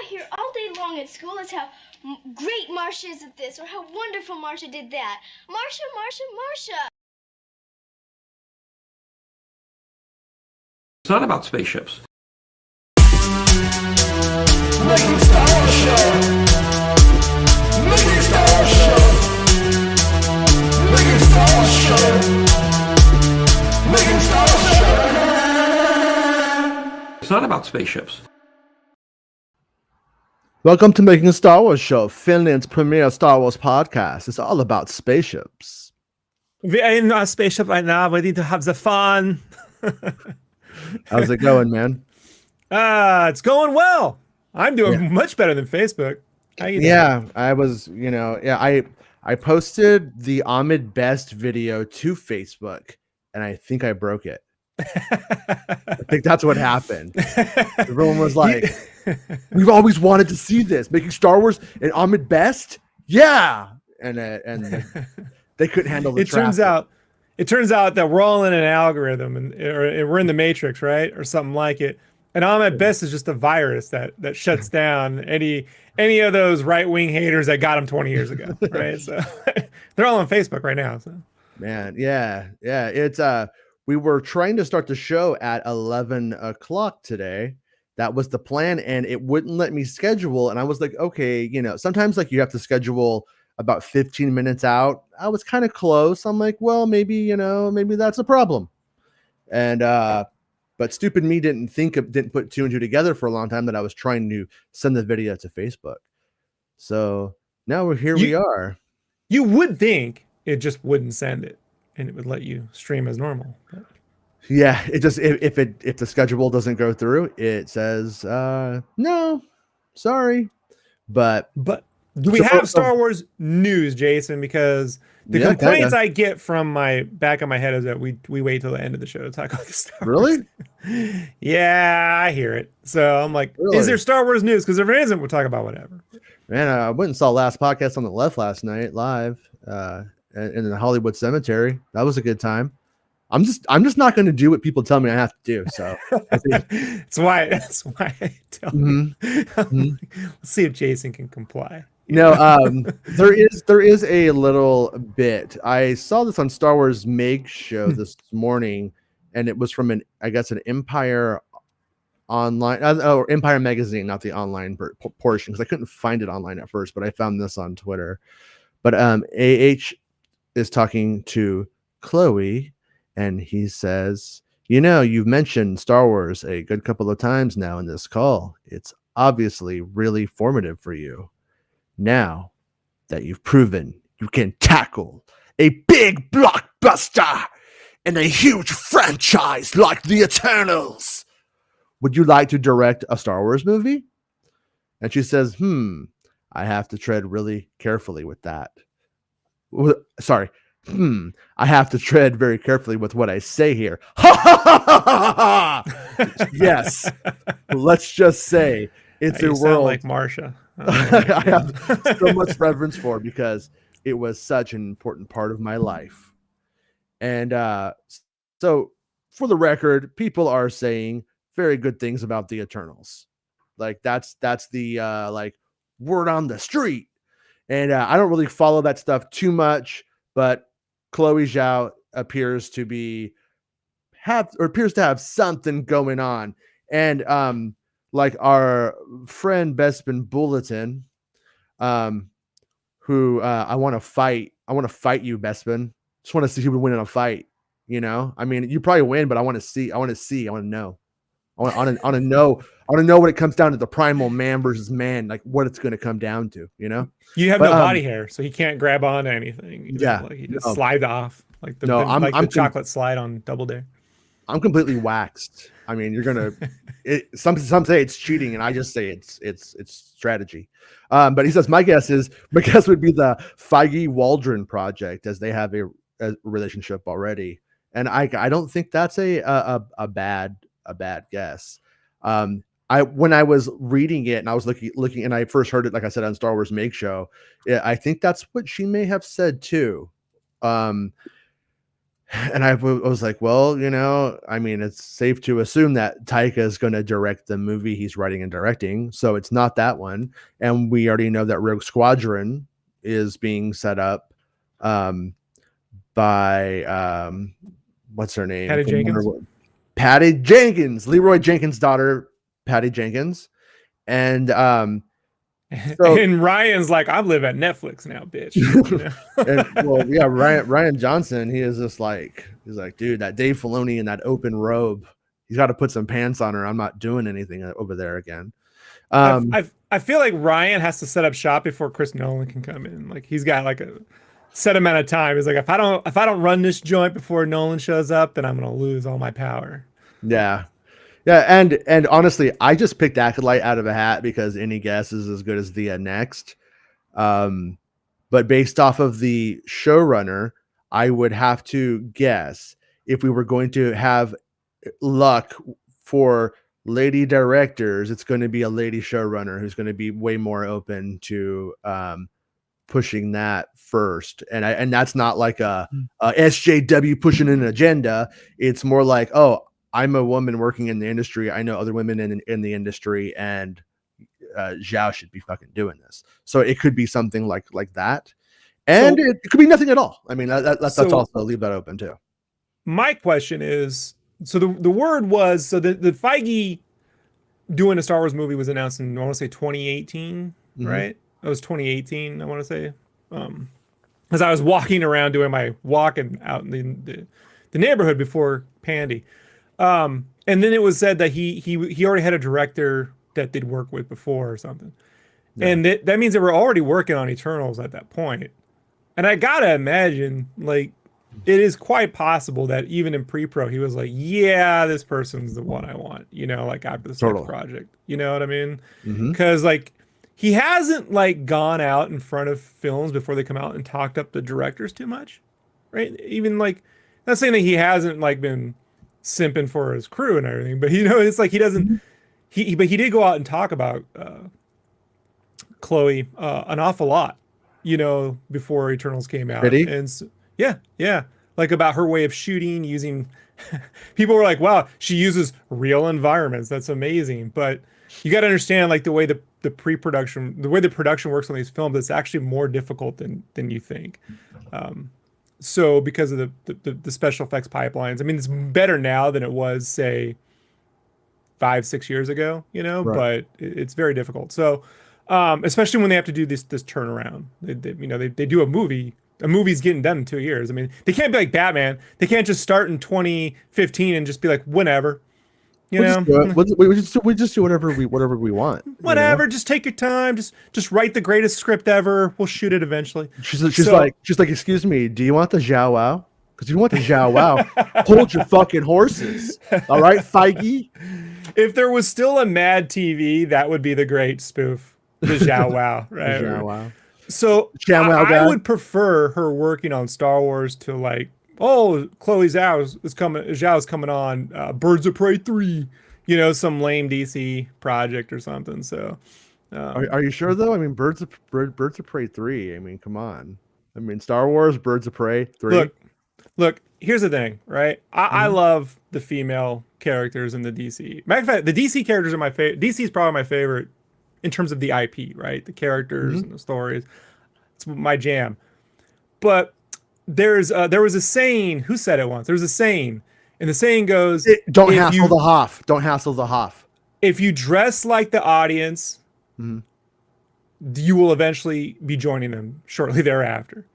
I hear all day long at school is how great Marcia is at this, or how wonderful Marcia did that. Marcia, Marcia, Marcia. It's not about spaceships. Making Star Wars Show. Making Star Wars Show. Making Star Wars Show. Making Star Wars Show. It's not about spaceships. Welcome to Making a Star Wars Show, Finland's premier Star Wars podcast. It's all about spaceships. We are in a spaceship right now. We need to have the fun. How's it going, man? It's going well. I'm doing much better than Facebook. How you doing? I was, I posted the Ahmed Best video to Facebook, and I think I broke it. I think that's what happened. Everyone was like, we've always wanted to see this, making Star Wars and Ahmed Best. Yeah. And they couldn't handle the traffic. It turns out that we're all in an algorithm and we're in the Matrix, right? Or something like it. And Ahmed Best is just a virus that shuts down any of those right-wing haters that got him 20 years ago, right? So they're all on Facebook right now. So Man, yeah. It's we were trying to start the show at 11 o'clock today. That was the plan, and it wouldn't let me schedule. And I was like, okay, sometimes like you have to schedule about 15 minutes out. I was kind of close. I'm like, well, maybe that's a problem. And but stupid me didn't put two and two together for a long time that I was trying to send the video to Facebook. So now we are. You would think it just wouldn't send it and it would let you stream as normal. Yeah, it just if the schedule doesn't go through, it says no, sorry. But do we have Star Wars news, Jason? Because the complaints I get from my back of my head is that we wait till the end of the show to talk about the Star Wars. Really? Yeah, I hear it. So I'm like, Is there Star Wars news? Because if there isn't, we'll talk about whatever. Man, I went and saw last podcast on the left last night live in the Hollywood Cemetery. That was a good time. I'm just not going to do what people tell me I have to do. So that's why I tell you. Let's see if Jason can comply. No, there is a little bit. I saw this on Star Wars Meg show this morning, and it was from an Empire online or Empire magazine, not the online portion, because I couldn't find it online at first, but I found this on Twitter. But AH is talking to Chloe, and he says, you've mentioned Star Wars a good couple of times now in this call. It's obviously really formative for you. Now that you've proven you can tackle a big blockbuster and a huge franchise like the Eternals, would you like to direct a Star Wars movie? And she says, I have to tread really carefully with that. Sorry. I have to tread very carefully with what I say here. Yes. Let's just say it's a world sound like Marcia. I have so much reverence for, because it was such an important part of my life. And so for the record, people are saying very good things about the Eternals. Like that's the like word on the street. And I don't really follow that stuff too much, but Chloé Zhao appears to have something going on. And like our friend Bespin Bulletin, who I want to fight you, Bespin. Just want to see who would win in a fight. I mean, you probably win, but I want to know. I want to know what it comes down to, the primal man versus man, like what it's going to come down to, You have no body hair, so he can't grab on to anything. He just slides off like the chocolate slide on Double Dare. I'm completely waxed. I mean, you're gonna. Some say it's cheating, and I just say it's strategy. But he says my guess would be the Feige Waldron project, as they have a relationship already, and I don't think that's a bad guess. When I was reading it and I was looking, and I first heard it, like I said, on Star Wars Make Show, I think that's what she may have said too. And I was like, well, I mean, it's safe to assume that Taika is going to direct the movie he's writing and directing. So it's not that one. And we already know that Rogue Squadron is being set up by what's her name? Patty Jenkins. Patty Jenkins, Leroy Jenkins' daughter, Patty Jenkins. And and Ryan's like, I live at Netflix now, bitch. and, well, yeah, Ryan Johnson, he's like, dude, that Dave Filoni in that open robe, he's got to put some pants on her. I'm not doing anything over there again. I feel like Ryan has to set up shop before Chris Nolan can come in. Like he's got like a set amount of time. He's like, if I don't run this joint before Nolan shows up, then I'm gonna lose all my power. Yeah. Yeah, and honestly, I just picked Acolyte out of a hat because any guess is as good as the next. But based off of the showrunner, I would have to guess if we were going to have luck for lady directors, it's going to be a lady showrunner who's going to be way more open to pushing that first. And that's not like a SJW pushing an agenda. It's more like, oh, I'm a woman working in the industry. I know other women in the industry, and Zhao should be fucking doing this. So it could be something like that, and it could be nothing at all. I mean, that's also leave that open too. My question is, so the word was, so the Feige doing a Star Wars movie was announced in, I want to say 2018, right? It was 2018, I want to say, as I was walking around doing my walking out in the neighborhood before Pandy. And then it was said that he already had a director that they'd worked with before or something. Yeah. And that means they were already working on Eternals at that point. And I gotta imagine, like, it is quite possible that even in pre-pro, he was like, yeah, this person's the one I want, like after this next project. You know what I mean? Because like he hasn't like gone out in front of films before they come out and talked up the directors too much. Right? Even like, not saying that he hasn't like been simping for his crew and everything, but it's like he doesn't but he did go out and talk about Chloe an awful lot, before Eternals came out. Did he? And so, yeah, like about her way of shooting, using people were like, wow, she uses real environments, that's amazing. But you got to understand, like, the way the production works on these films, it's actually more difficult than you think. So because of the special effects pipelines, I mean, it's better now than it was, say, 5-6 years ago, right. But it's very difficult. So, especially when they have to do this turnaround, they do a movie's getting done in 2 years. I mean, they can't be like Batman. They can't just start in 2015 and just be like, whenever, we just do whatever we want. Whatever, just take your time. Just write the greatest script ever. We'll shoot it eventually. She's like, excuse me, do you want the Zhao Wow? Because you want the Zhao Wow, hold your fucking horses. All right, Feige. If there was still a Mad TV, that would be the great spoof, the Zhao Wow, right? The Zhao Wow. So I would prefer her working on Star Wars to like, oh, Chloé Zhao is coming on Birds of Prey 3, some lame DC project or something. So, are you sure though? I mean, Birds of Prey 3. I mean, come on. I mean, Star Wars, Birds of Prey 3. Look. Here's the thing, right? I love the female characters in the DC. Matter of fact, the DC characters are my favorite. DC is probably my favorite in terms of the IP, right? The characters and the stories. It's my jam. But there was a saying. Who said it once? There was a saying, and the saying goes, "Don't hassle the Hoff. Don't hassle the Hoff." If you dress like the audience, you will eventually be joining them shortly thereafter.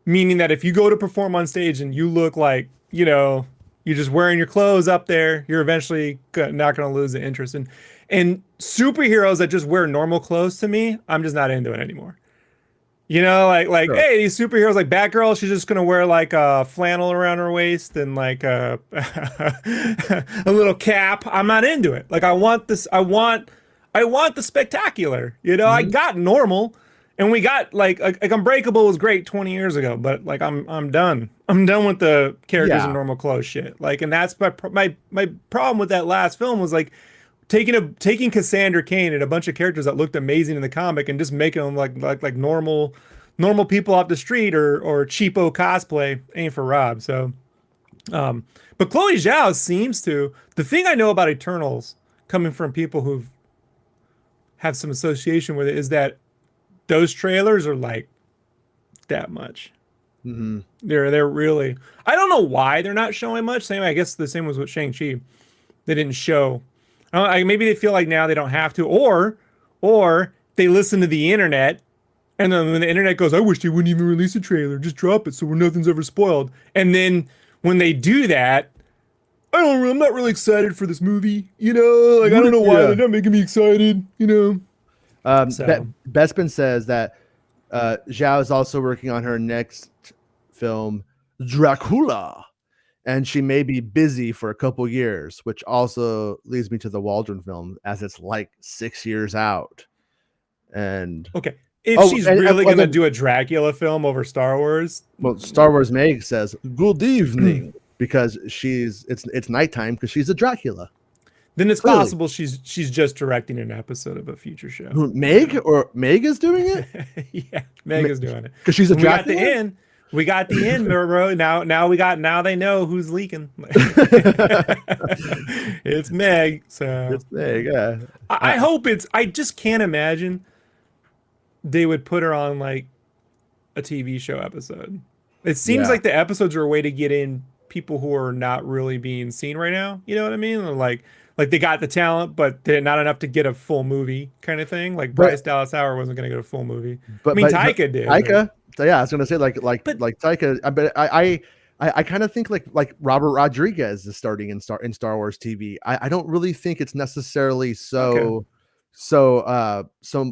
Meaning that if you go to perform on stage and you look like, you're just wearing your clothes up there, you're eventually not going to lose the interest. And superheroes that just wear normal clothes, to me, I'm just not into it anymore. Like sure. Hey, these superheroes like Batgirl, she's just going to wear like a flannel around her waist and like a little cap. I'm not into it. Like I want the spectacular, I got normal. And we got like Unbreakable was great 20 years ago, but like I'm done. I'm done with the characters in normal clothes shit. Like, and that's my problem with that last film was like taking Cassandra Cain and a bunch of characters that looked amazing in the comic and just making them like normal normal people off the street or cheapo cosplay ain't for Rob. So, but Chloe Zhao seems to. The thing I know about Eternals, coming from people who've have some association with it, is that those trailers are like that much. Mm-hmm. They're really. I don't know why they're not showing much. Same, I guess the same was with Shang-Chi. They didn't show. Maybe they feel like now they don't have to, or they listen to the internet, and then when the internet goes, I wish they wouldn't even release a trailer, just drop it so nothing's ever spoiled. And then when they do that, I'm not really excited for this movie, you know. Like I don't know why they're not making me excited, you know. Bespin says that Zhao is also working on her next film, Dracula, and she may be busy for a couple years, which also leads me to the Waldron film, as it's like 6 years out. And okay, if she's really gonna do a Dracula film over Star Wars, well, Star Wars Meg says good evening because it's nighttime because she's a Dracula. Then it's possible she's just directing an episode of a future show. Who, Meg is doing it? Yeah, Meg is doing it because she's a Dracula. We got the end, bro. Now they know who's leaking. It's Meg. So it's Meg. Yeah. I hope it's. I just can't imagine they would put her on like a TV show episode. It seems like the episodes are a way to get in people who are not really being seen right now. You know what I mean? Like they got the talent, but they're not enough to get a full movie kind of thing. Like Bryce Dallas Howard wasn't going to get a full movie. But Taika did. Taika. Yeah, I was gonna say like Taika, but I kind of think like Robert Rodriguez is starting in Star Wars TV. I don't really think it's necessarily so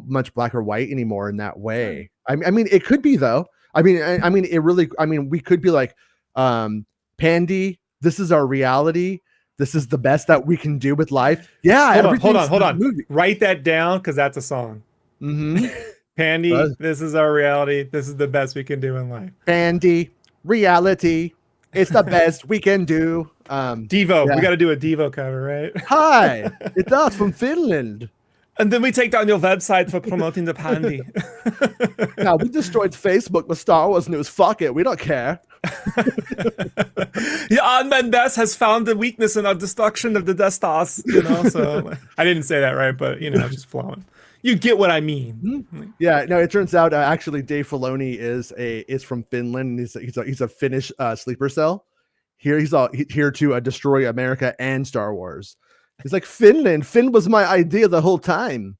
much black or white anymore in that way. I mean, it could be though. I mean, it really. I mean, we could be like, Pandy. This is our reality. This is the best that we can do with life. Yeah. Hold on. Movie. Write that down because that's a song. Mm-hmm. Pandy, this is our reality. This is the best we can do in life. Pandy, reality. It's the best we can do. Devo. Yeah. We got to do a Devo cover, right? Hi. It's us from Finland. And then we take down your website for promoting the Pandy. Now, we destroyed Facebook with Star Wars news. Fuck it. We don't care. Jan Mendes has found the weakness in our destruction of the Death Stars. You know, so I didn't say that right, but you know, I'm just flowing. You get what I mean. Yeah, no, it turns out actually Dave Filoni is from Finland. He's a Finnish sleeper cell. He's here to destroy America and Star Wars. He's like, Finland. Finn was my idea the whole time.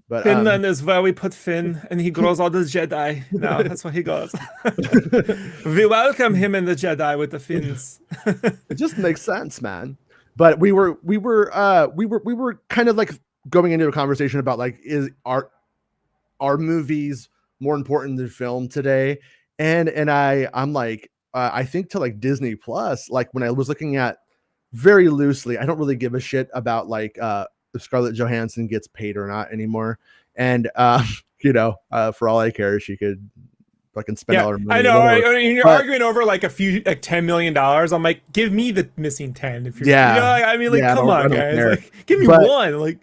But Finland is where we put Finn, and he grows all the Jedi. No, that's what he goes. We welcome him in the Jedi with the Finns. It just makes sense, man. But we were kind of like going into a conversation about like, is are movies more important than film today? And I'm like, I think to like Disney Plus, like when I was looking at very loosely, I don't really give a shit about like if Scarlett Johansson gets paid or not anymore. And for all I care, she could fucking spend all her money. I know. I mean, you're arguing over like $10 million. I'm like, give me the missing 10 if you're come on, guys. Like, give me one. Like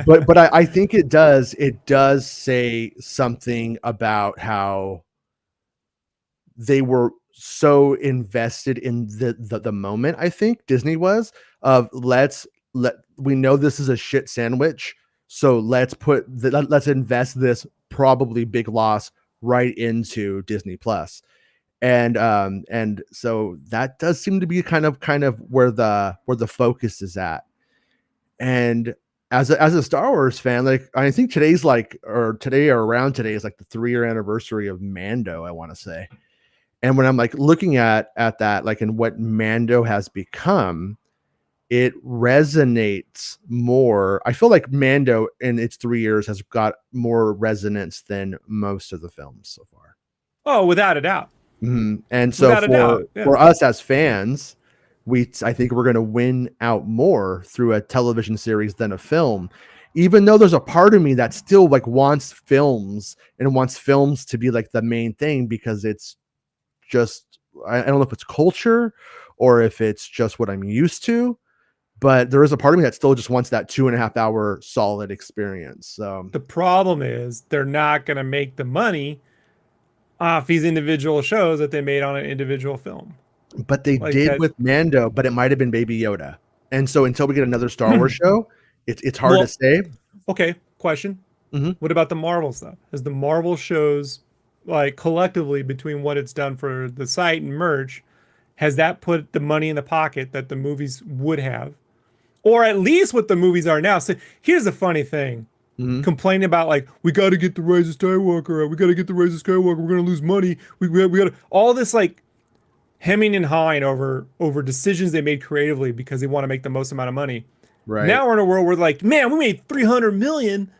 but I think it does say something about how they were so invested in the moment. I think Disney was of we know this is a shit sandwich, so let's invest this probably big loss right into Disney Plus. And so that does seem to be kind of where the focus is at. And as a Star Wars fan, like I think today is like the 3-year anniversary of Mando, I want to say. And when I'm like looking at that, like in what Mando has become, it resonates more. I feel like Mando in its 3 years has got more resonance than most of the films so far. Oh, without a doubt. Mm-hmm. And so for us as fans, I think we're going to win out more through a television series than a film, even though there's a part of me that still like wants films to be like the main thing, because it's just, I don't know if it's culture or if it's just what I'm used to, but there is a part of me that still just wants that 2.5 hour solid experience. So the problem is they're not going to make the money off these individual shows that they made on an individual film. But they Like did that. with Mando, but it might have been Baby Yoda. And so until we get another Star Wars show, it's hard Well, to say. Okay, question. Mhm. What about the Marvel stuff? Has the Marvel shows, like collectively between what it's done for the site and merch, has that put the money in the pocket that the movies would have? Or at least what the movies are now. So here's the funny thing. Mhm. Complaining about like, we got to get the Rise of Skywalker out. We got to get the Rise of Skywalker. We're going to lose money. We got to, all this like hemming and hawing over decisions they made creatively because they want to make the most amount of money. Right. Now we're in a world where like, man, we made 300 million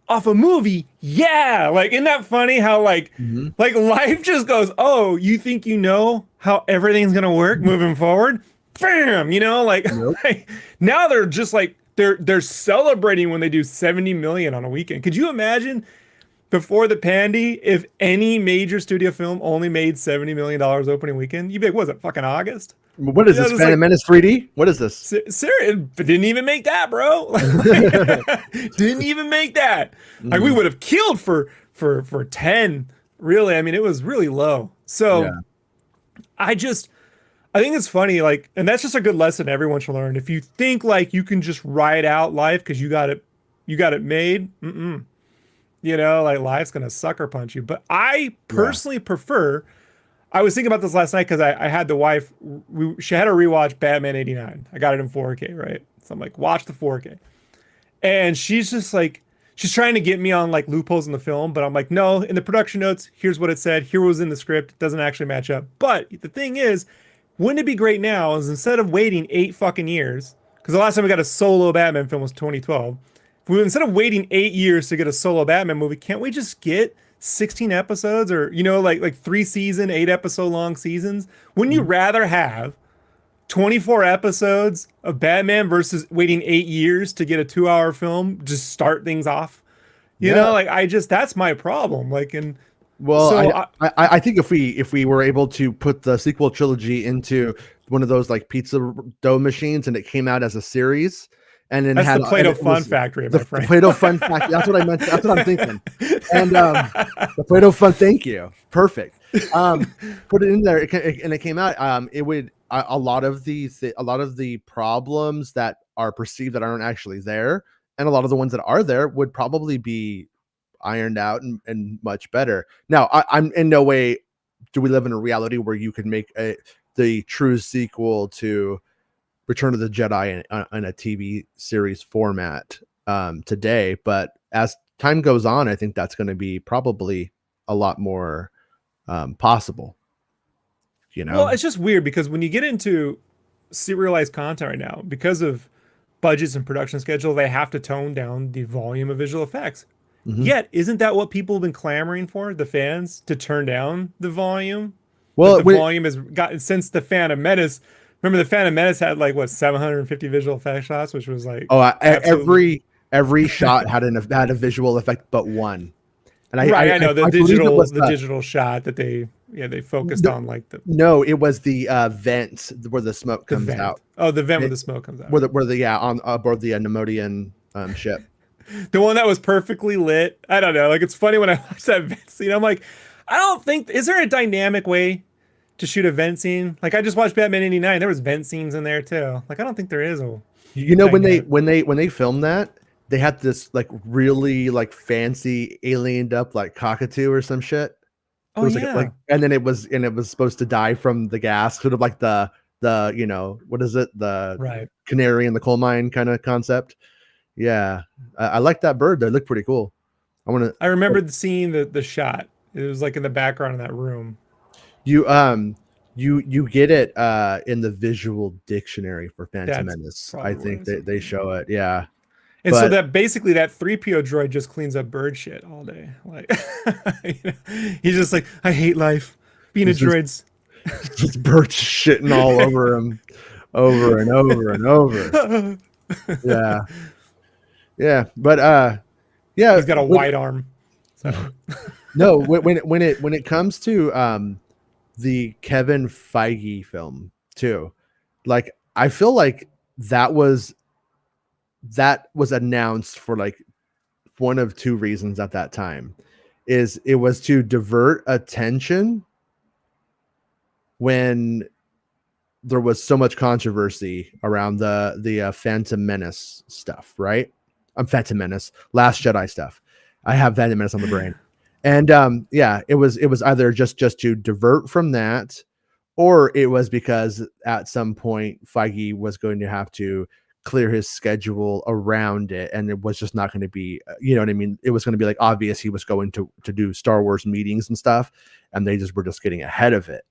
off a movie. Yeah. Like, isn't that funny how like life just goes, oh, you think you know how everything's going to work moving forward? Bam, like, like now they're just like, they're celebrating when they do 70 million on a weekend. Could you imagine before the pandy, if any major studio film only made $70 million opening weekend? You'd be like, what is it, fucking August? What is this? Phantom like, Menace 3D? What is this? Serious, but didn't even make that, bro. Didn't even make that. Like we would have killed for 10. Really, I mean, it was really low. So I think it's funny, like, and that's just a good lesson everyone should learn. If you think like you can just ride out life because you got it made, like life's gonna sucker punch you. But I personally prefer. I was thinking about this last night because I had the wife. She had to rewatch Batman '89. I got it in 4K, right? So I'm like, watch the 4K, and she's just like, she's trying to get me on like loopholes in the film, but I'm like, no. In the production notes, here's what it said. Here was in the script. It doesn't actually match up. But the thing is, wouldn't it be great now is instead of waiting 8 fucking years, because the last time we got a solo Batman film was 2012. Instead of waiting 8 years to get a solo Batman movie, can't we just get 16 episodes or, like 3 season, 8 episode long seasons? Wouldn't you rather have 24 episodes of Batman versus waiting 8 years to get a 2-hour film? Just start things off. You know, like that's my problem. Like, and well, so I think if we were able to put the sequel trilogy into one of those like pizza dough machines and it came out as a series, and then that's the Play-Doh Fun Factory, my friend. The Play-Doh Fun Factory. That's what I meant. That's what I'm thinking. And the Play-Doh Fun. Thank you. Perfect. Put it in there, and it came out. It would a lot of the problems that are perceived that aren't actually there, and a lot of the ones that are there would probably be ironed out and much better. Now, I'm in no way do we live in a reality where you can make the true sequel to Return of the Jedi in a TV series format today, but as time goes on, I think that's going to be probably a lot more possible. Well, it's just weird because when you get into serialized content right now, because of budgets and production schedule, they have to tone down the volume of visual effects. Yet, isn't that what people have been clamoring for, the fans, to turn down the volume? Well, the volume has gotten since the Phantom Menace. Remember, the Phantom Menace had like what 750 visual effect shots, which was like every shot had a visual effect but one. And I know the digital shot that they focused on like the it was the vents where the smoke comes out. Oh, the vent where the smoke comes out. Where the on aboard the Nemodian ship. The one that was perfectly lit. I don't know. Like, it's funny when I watch that vent scene. I'm like, I don't think, is there a dynamic way to shoot a vent scene? Like, I just watched Batman '89. There was vent scenes in there too. Like, I don't think there is a. When they filmed that, they had this like really like fancy aliened up like cockatoo or some shit. Oh yeah. And it was supposed to die from the gas, sort of like the what is it, the canary in the coal mine kind of concept. Yeah, I like that bird. They look pretty cool. I remember seeing the shot. It was like in the background in that room. You get it in the visual dictionary for Phantom Menace. I think they show it. Yeah. And so that basically that 3PO droid just cleans up bird shit all day. Like he's just like, I hate life. Being a droid's just bird shitting all over him over and over and over. Yeah. Yeah, but yeah, he's got a wide arm. So. No, when it comes to the Kevin Feige film too, like I feel like that was announced for like one of two reasons at that time. is it was to divert attention when there was so much controversy around the Phantom Menace stuff, right? I'm Phantom Menace, Last Jedi stuff. I have Phantom Menace on the brain, and yeah, it was either just to divert from that, or it was because at some point Feige was going to have to clear his schedule around it, and it was just not going to be, you know what I mean? It was going to be like obvious he was going to do Star Wars meetings and stuff, and they just were just getting ahead of it.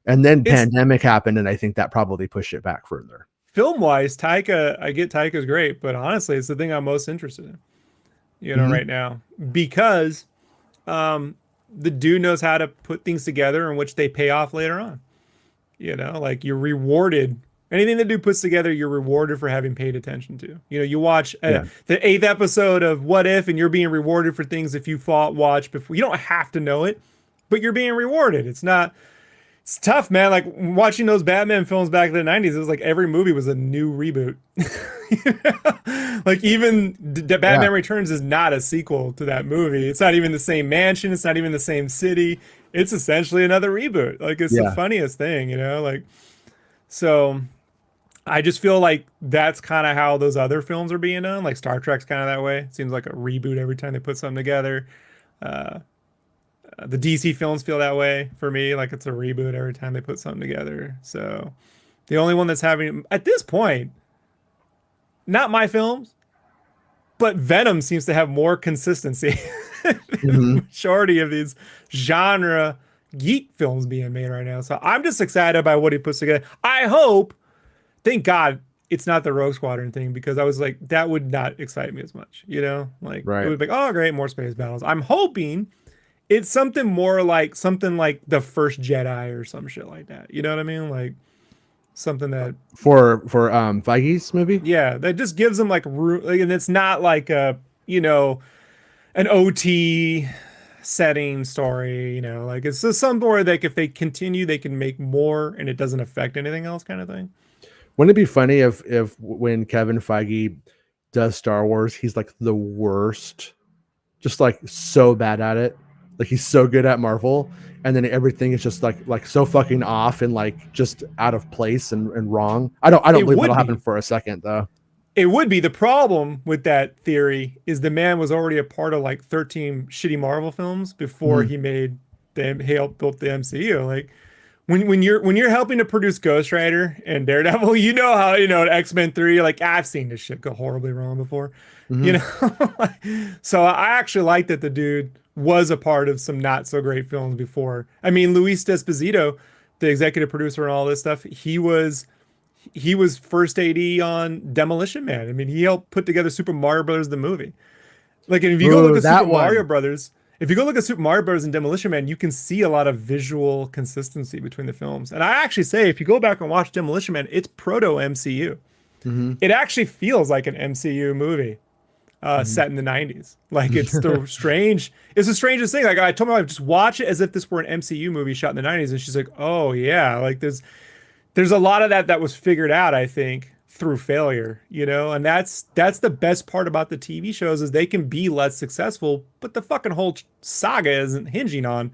And then pandemic happened, and I think that probably pushed it back further. Film wise, Taika, I get Taika's great, but honestly, it's the thing I'm most interested in, you know, right now, because the dude knows how to put things together in which they pay off later on. You know, like you're rewarded. Anything the dude puts together, you're rewarded for having paid attention to. You know, you watch the 8th episode of What If, and you're being rewarded for things if you watch before. You don't have to know it, but you're being rewarded. It's tough, man. Like watching those Batman films back in the 90s, it was like every movie was a new reboot. You know? Like even the Batman Returns is not a sequel to that movie. It's not even the same mansion. It's not even the same city. It's essentially another reboot. Like it's the funniest thing, you know? Like, so I just feel like that's kind of how those other films are being done. Like Star Trek's kind of that way. It seems like a reboot every time they put something together. The DC films feel that way for me. Like it's a reboot every time they put something together. So the only one that's having, at this point, not my films, but Venom seems to have more consistency. The majority of these genre geek films being made right now. So I'm just excited by what he puts together. I hope, thank God, it's not the Rogue Squadron thing, because I was like, that would not excite me as much, you know? Like it would be like, oh great, more space battles. I'm hoping it's something more like the First Jedi or some shit like that. You know what I mean? Like something that for Feige's movie. Yeah, that just gives them like room, like, and it's not like a, you know, an OT setting story. You know, like it's just something where like if they continue, they can make more, and it doesn't affect anything else, kind of thing. Wouldn't it be funny if when Kevin Feige does Star Wars, he's like the worst, just like so bad at it. Like he's so good at Marvel, and then everything is just like so fucking off and like just out of place and wrong. I don't believe that'll happen for a second though. It would be. The problem with that theory is the man was already a part of like 13 shitty Marvel films before he helped build the MCU. Like when you're helping to produce Ghost Rider and Daredevil, you know how, you know, X-Men 3, like I've seen this shit go horribly wrong before. You know? So I actually like that the dude was a part of some not so great films before. I mean, Luis Desposito, the executive producer and all this stuff, he was first AD on Demolition Man. I mean, he helped put together Super Mario Brothers, the movie. Like, and if you go look at Super Mario Brothers, if you go look at Super Mario Brothers and Demolition Man, you can see a lot of visual consistency between the films. And I actually say, if you go back and watch Demolition Man, it's proto MCU. It actually feels like an MCU movie. Set in the 90s. Like it's the strangest thing. Like I told my wife, just watch it as if this were an MCU movie shot in the 90s, and she's like, oh yeah, like there's a lot of that was figured out, I think, through failure, you know. And that's the best part about the TV shows, is they can be less successful, but the fucking whole saga isn't hinging on,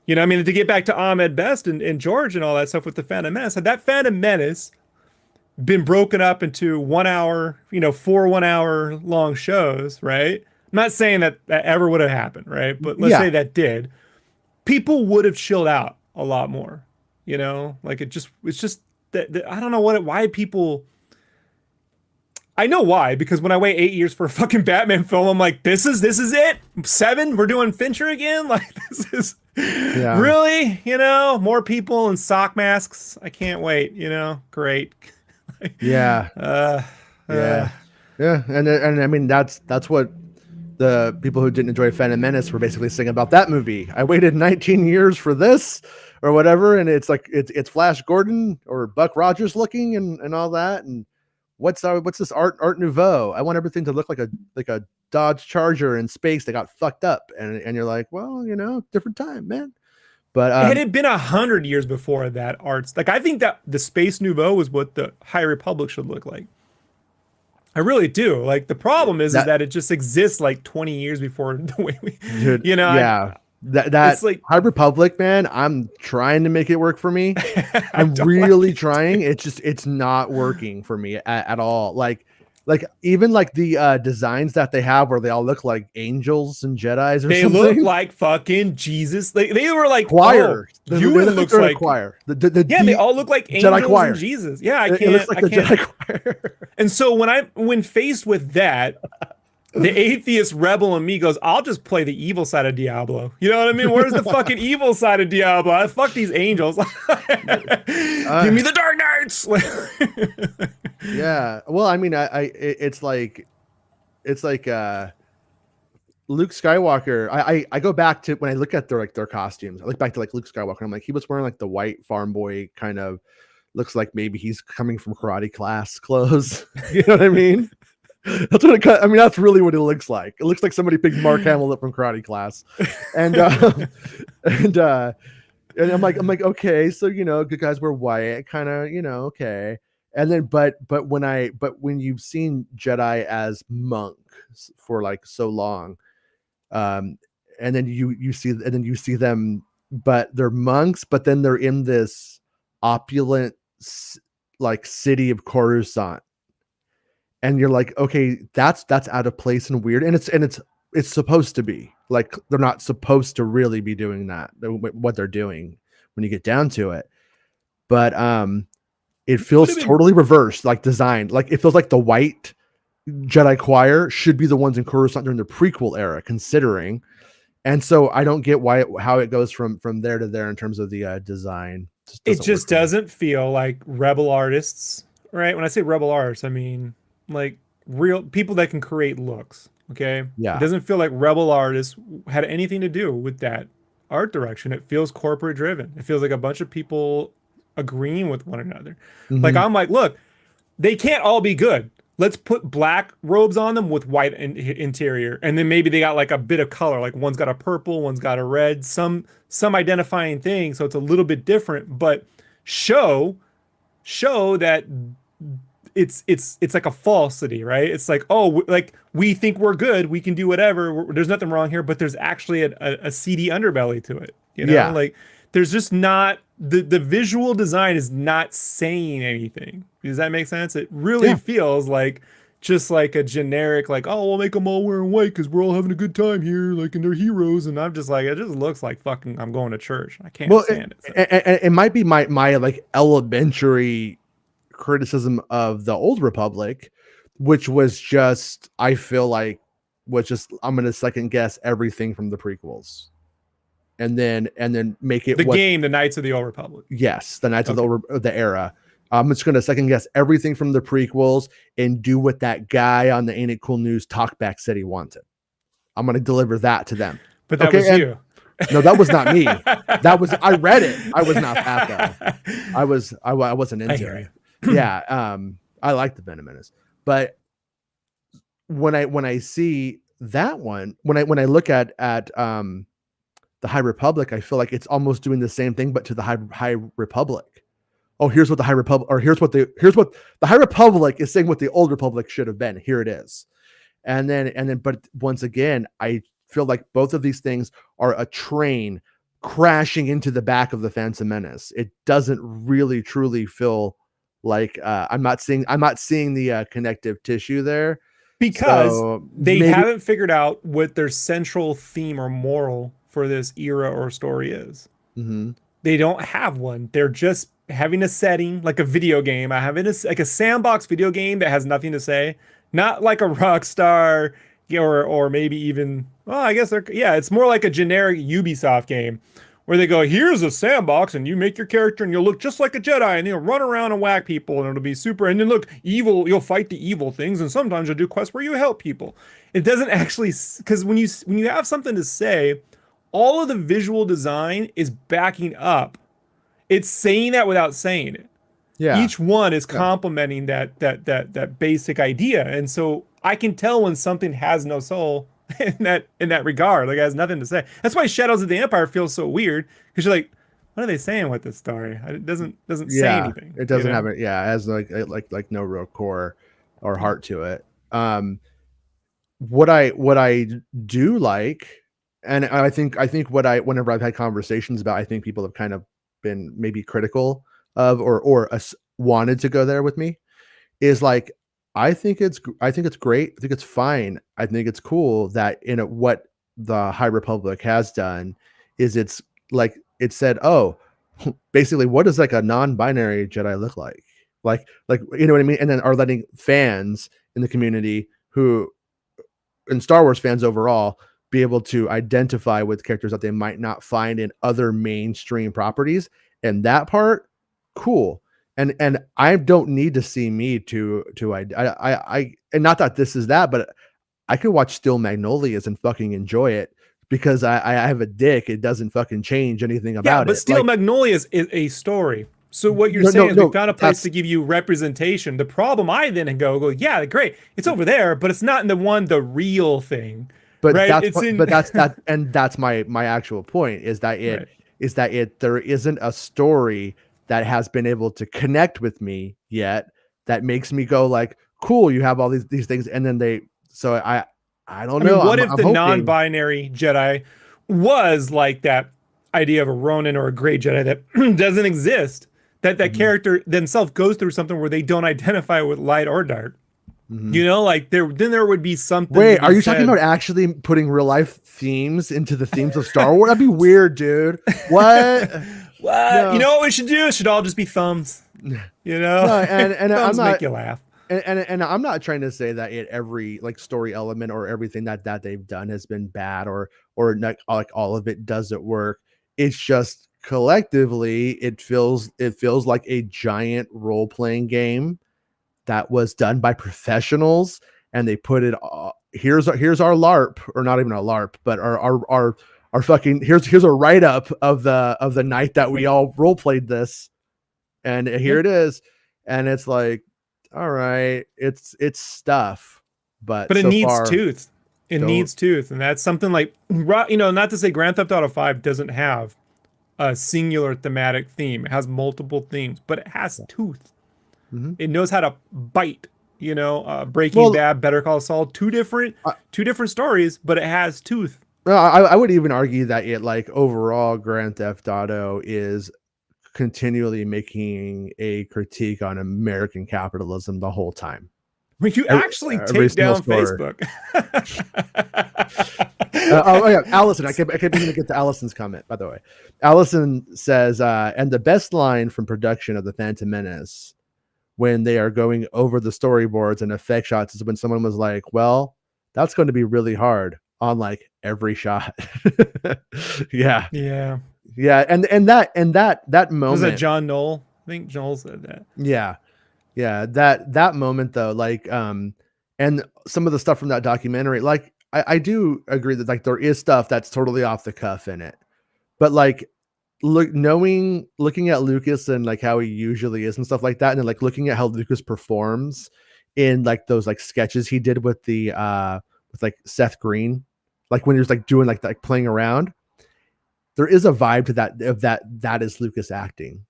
you know. I mean, to get back to Ahmed Best and George and all that stuff with the Phantom Menace, had that Phantom Menace been broken up into 1 hour, you know, 4 1 hour long shows, right? I'm not saying that ever would have happened, right? But let's say that did. People would have chilled out a lot more, you know? Like it's just that I don't know why people. I know why, because when I wait 8 years for a fucking Batman film, I'm like, this is it? 7? We're doing Fincher again? Like this is really, you know, more people in sock masks. I can't wait, you know? Great. Yeah. And I mean that's what the people who didn't enjoy Phantom Menace were basically saying about that movie. I waited 19 years for this or whatever, and it's like it's Flash Gordon or Buck Rogers looking and all that, and what's this Art Nouveau? I want everything to look like a Dodge Charger in space that got fucked up, and you're like, well, you know, different time, man. But it had been 100 years before that arts. Like I think that the Space Nouveau was what the High Republic should look like. I really do. Like the problem is That that it just exists like 20 years before the way we, dude, you know, yeah. it's That like High Republic, man, I'm trying to make it work for me. I I'm don't like really it. trying. It's not working for me at all. Like even like the designs that they have where they all look like angels and Jedis or They look something. like fucking Jesus. They were like, Choir. oh, They Ewan look like looks they're in a like, choir. The yeah, they deep all look like Jedi angels and choir. Jesus. Yeah, It looks like I the can't. Jedi choir. And so when faced with that, the atheist rebel in me goes, I'll just play the evil side of Diablo. You know what I mean? Where's the fucking evil side of Diablo? I fuck these angels. Give me the Dark Knights. Yeah. Well, I mean, it's like Luke Skywalker. I go back to when I look at their costumes. I look back to like Luke Skywalker. I'm like, he was wearing like the white farm boy kind of, looks like maybe he's coming from karate class clothes. You know what I mean? That's what I mean. That's really what it looks like. It looks like somebody picked Mark Hamill up from karate class, and and and I'm like, okay, so good guys wear white, kind of, okay. And then, but when you've seen Jedi as monks for like so long, um, and then you see them, but they're monks, but then they're in this opulent like city of Coruscant, and you're like, okay, that's out of place and weird, and it's supposed to be like they're not supposed to really be doing that, what they're doing when you get down to it, but it feels totally reversed, like designed, like it feels like the white Jedi choir should be the ones in Coruscant during the prequel era, considering, and so I don't get how it goes from there to there in terms of the design. It just doesn't feel like rebel artists, right? When I say rebel artists, I mean like real people that can create looks. Okay. Yeah. It doesn't feel like rebel artists had anything to do with that art direction. It feels corporate driven. It feels like a bunch of people agreeing with one another. Like I'm like, look, they can't all be good. Let's put black robes on them with white interior, and then maybe they got like a bit of color. Like one's got a purple, one's got a red, some identifying thing, so it's a little bit different. But show that it's like a falsity, right? It's like, oh, like we think we're good, we can do whatever. There's nothing wrong here, but there's actually a seedy underbelly to it. You know, Yeah. like there's just not the visual design is not saying anything. Does that make sense? It really feels like just like a generic, like, oh, we'll make them all wearing white because we're all having a good time here, like, and they're heroes. And I'm just like, it just looks like fucking I'm going to church. I can't stand it. And it might be my like elementary criticism of the Old Republic, which was just, I feel like, was just, I'm gonna second guess everything from the prequels, and then make it the game, the Knights of the Old Republic. Yes, the Knights of the era. I'm just gonna second guess everything from the prequels and do what that guy on the Ain't It Cool News talkback said he wanted. I'm gonna deliver that to them. But that was you. No, that was not me. That was, I read it. I was not that though. I wasn't into it. Yeah, I like the Venom Menace, but when I see that one, when I look at the High Republic, I feel like it's almost doing the same thing, but to the High Republic. Oh, here's what the High Republic, or here's what the High Republic is saying what the Old Republic should have been. Here it is, and then, but once again, I feel like both of these things are a train crashing into the back of the Phantom Menace. It doesn't really truly feel like I'm not seeing the connective tissue there, because they haven't figured out what their central theme or moral for this era or story is. They don't have one. They're just having a setting like a video game. Having like a sandbox video game that has nothing to say, not like a Rockstar or maybe even, well, I guess it's more like a generic Ubisoft game where they go, here's a sandbox and you make your character and you'll look just like a Jedi and you'll run around and whack people and it'll be super. And then look, evil, you'll fight the evil things, and sometimes you'll do quests where you help people. It doesn't actually, because when you have something to say, all of the visual design is backing up. It's saying that without saying it. Yeah. Each one is complementing that basic idea. And so I can tell when something has no soul in that regard. Like it has nothing to say. That's why Shadows of the Empire feels so weird, because you're like, what are they saying with this story? It doesn't say anything. It doesn't have it. Yeah, it has like no real core. or heart to it. What I do like, and I think whenever I've had conversations about, I think people have kind of been maybe critical of or wanted to go there with me, is like I think it's great. I think it's fine. I think it's cool that what the High Republic has done is it's like it said, oh, basically, what does like a non-binary Jedi look like? Like you know what I mean? And then are letting fans in the community and Star Wars fans overall be able to identify with characters that they might not find in other mainstream properties. And that part, cool. And I don't need to see me to I and not that this is that, but I could watch Steel Magnolias and fucking enjoy it because I have a dick. It doesn't fucking change anything about but it. Steel Like, Magnolias is a story. So what you're No, saying is no, we found a place to give you representation. The problem I then go, yeah, great. It's over there, but it's not in the real thing. but right? that's It's in but that's my actual point is that there isn't a story that has been able to connect with me yet that makes me go like, cool, you have all these things, and then I don't know. What if I'm the hoping. non-binary Jedi was like that idea of a Ronin or a gray Jedi that doesn't exist? That character themselves goes through something where they don't identify with light or dark. You know, like there would be something. Wait, are you talking about actually putting real life themes into the themes of Star Wars? That'd be weird, dude. What? What? No. You know what we should do? It should all just be thumbs. You know, No, and thumbs I'm not, make you laugh. and I'm not trying to say that every like story element or everything that they've done has been bad or not, like all of it doesn't work. It's just collectively it feels like a giant role-playing game that was done by professionals, and they put it here's our LARP, or not even a LARP, but our fucking here's a write-up of the night that we all role played this, and here it is, and it's like, all right, it's stuff, but it so needs far, tooth. It needs tooth, and that's something like, you know, not to say Grand Theft Auto 5 doesn't have a singular thematic theme. It has multiple themes, but it has tooth. It knows how to bite. You know, Breaking Bad, Better Call Saul, two different stories, but it has tooth. Well, I would even argue that it, like, overall Grand Theft Auto is continually making a critique on American capitalism the whole time. When you actually take down Facebook. Oh yeah, Allison. I kept even to get to Allison's comment, by the way. Allison says, and the best line from production of The Phantom Menace, when they are going over the storyboards and effect shots, is when someone was like, well, that's going to be really hard on like every shot. Yeah. And that moment, was that John Knoll? I think Joel said that. Yeah. That moment though, like, and some of the stuff from that documentary, like, I do agree that like there is stuff that's totally off the cuff in it, but like, looking at Lucas and like how he usually is and stuff like that, and then like looking at how Lucas performs in like those like sketches he did with the with like Seth Green, like when he was like doing like playing around, there is a vibe to that is Lucas acting.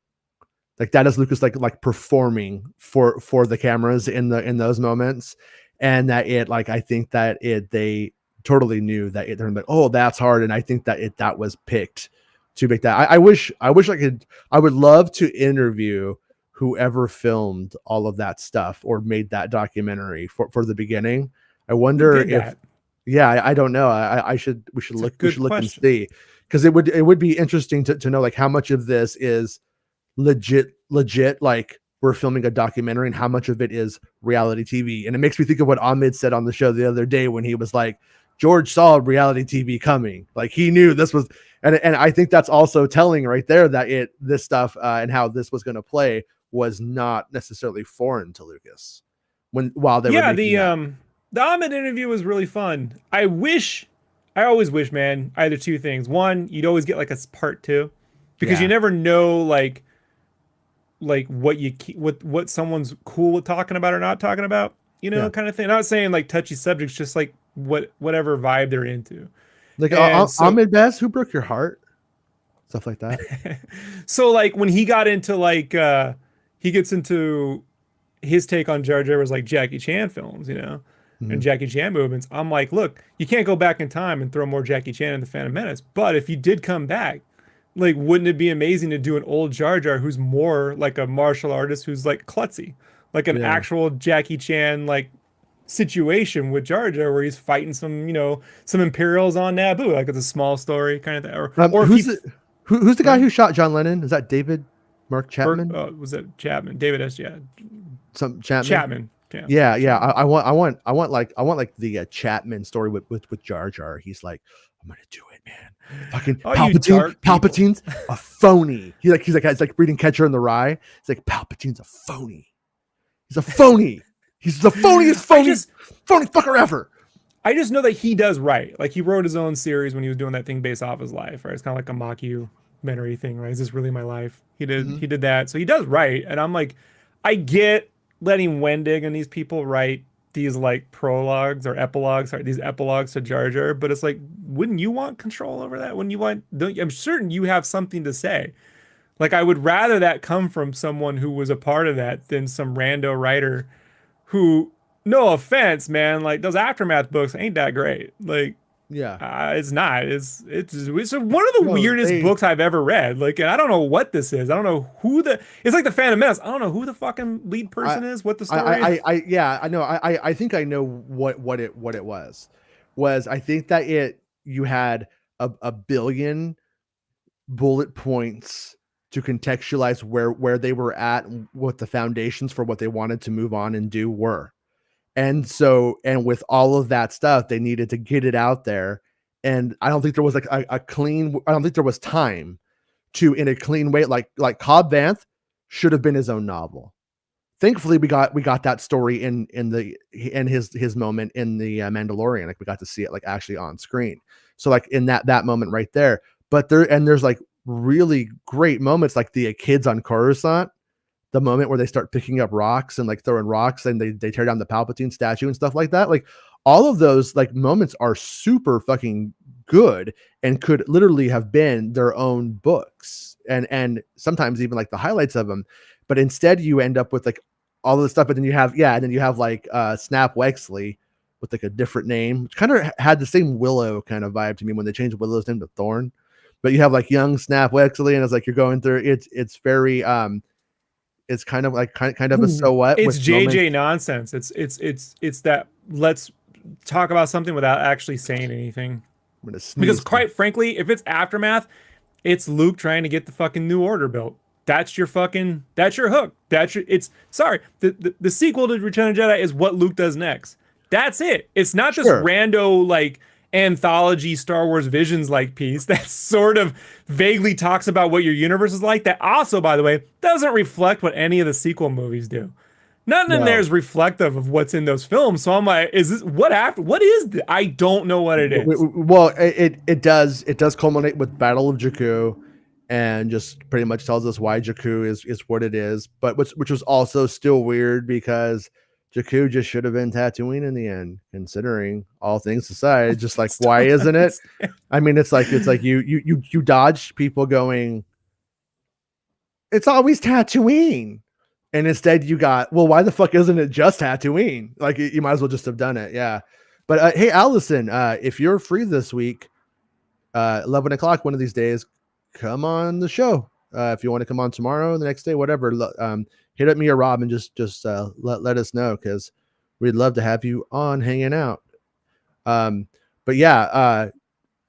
Like that is Lucas like performing for the cameras in those moments, and that it, like, I think that they totally knew that they're like, oh, that's hard, and I think that was picked to make that. I would love to interview whoever filmed all of that stuff or made that documentary for the beginning. I wonder if, I don't know. We should look and see, because it would be interesting to know like how much of this is legit, like we're filming a documentary, and how much of it is reality TV. And it makes me think of what Ahmed said on the show the other day when he was like, George saw reality TV coming. Like he knew this was, and I think that's also telling right there that this stuff and how this was going to play was not necessarily foreign to Lucas while they were making the Ahmed interview was really fun. I always wish, man, either two things. One, you'd always get like a part two, because you never know like what someone's cool with talking about or not talking about, you know, kind of thing. Not saying like touchy subjects, just like whatever vibe they're into. Like Ahmed Best, who broke your heart? Stuff like that. So like when he got into like he gets into his take on Jar Jar was like Jackie Chan films, you know, and Jackie Chan movements. I'm like, look, you can't go back in time and throw more Jackie Chan in the Phantom Menace, but if you did come back, like, wouldn't it be amazing to do an old Jar Jar who's more like a martial artist who's like klutzy, like an actual Jackie Chan like situation with Jar Jar where he's fighting some, you know, some Imperials on Naboo, like it's a small story kind of thing. Or who's the guy who shot John Lennon? Is that David Mark Chapman? Was it Chapman? David S. Yeah, some Chapman. Chapman. Yeah. I want like the Chapman story with Jar Jar. He's like, I'm gonna do it, man. Fucking Palpatine's a phony. He's like reading Catcher in the Rye. He's like, Palpatine's a phony. He's a phony. He's the phoniest phony fucker ever. I just know that he does right. Like, he wrote his own series when he was doing that thing based off his life, right? It's kind of like a mockumentary thing, right? Is this really my life? He did that. So he does right. And I'm like, I get letting Wendig and these people write these like prologues or epilogues, these epilogues to Jar Jar, but it's like, wouldn't you want control over that? Wouldn't you want, I'm certain you have something to say. Like, I would rather that come from someone who was a part of that than some rando writer who, no offense, man, like those Aftermath books ain't that great. Like, it's not. It's one of the weirdest books I've ever read. Like, and I don't know what this is. I don't know who it's like the Phantom Menace. I don't know who the fucking lead person is. What the story is. I know. I think I know what it was. I think that you had a billion bullet points to contextualize where they were at and what the foundations for what they wanted to move on and do were. And with all of that stuff, they needed to get it out there. And I don't think there was like I don't think there was time to, in a clean way, like Cobb Vanth should have been his own novel. Thankfully, we got that story in his moment in the Mandalorian. Like, we got to see it like actually on screen. So like in that moment right there, there's like really great moments, like the kids on Coruscant, the moment where they start picking up rocks and like throwing rocks and they tear down the Palpatine statue and stuff like that. Like, all of those like moments are super fucking good and could literally have been their own books and sometimes even like the highlights of them. But instead you end up with like all of the stuff. But then you have like Snap Wexley with like a different name, which kind of had the same Willow kind of vibe to me when they changed Willow's name to Thorn. But you have like young Snap Wexley, and it's like you're going through it's very it's kind of like kind of a so what. It's JJ nonsense. It's that let's talk about something without actually saying anything. Because quite frankly, if it's Aftermath, it's Luke trying to get the fucking New Order built. That's your hook. The sequel to Return of the Jedi is what Luke does next. That's it. It's not this rando like anthology Star Wars Visions like piece that sort of vaguely talks about what your universe is like, that also, by the way, doesn't reflect what any of the sequel movies do. Nothing in there is reflective of what's in those films. So I'm like, is this what is this? I don't know what it is. Well, it does culminate with Battle of Jakku, and just pretty much tells us why Jakku is what it is. But which was also still weird, because Jakku just should have been Tatooine in the end, considering all things aside. Just like, why isn't it? I mean, it's like you dodge people going, it's always Tatooine, and instead you got, well, why the fuck isn't it just Tatooine? Like, you might as well just have done it, yeah. But hey, Allison, if you're free this week, 11 o'clock one of these days, come on the show. If you want to come on tomorrow, the next day, whatever. Hit up me or Rob and just let us know, because we'd love to have you on hanging out. But yeah,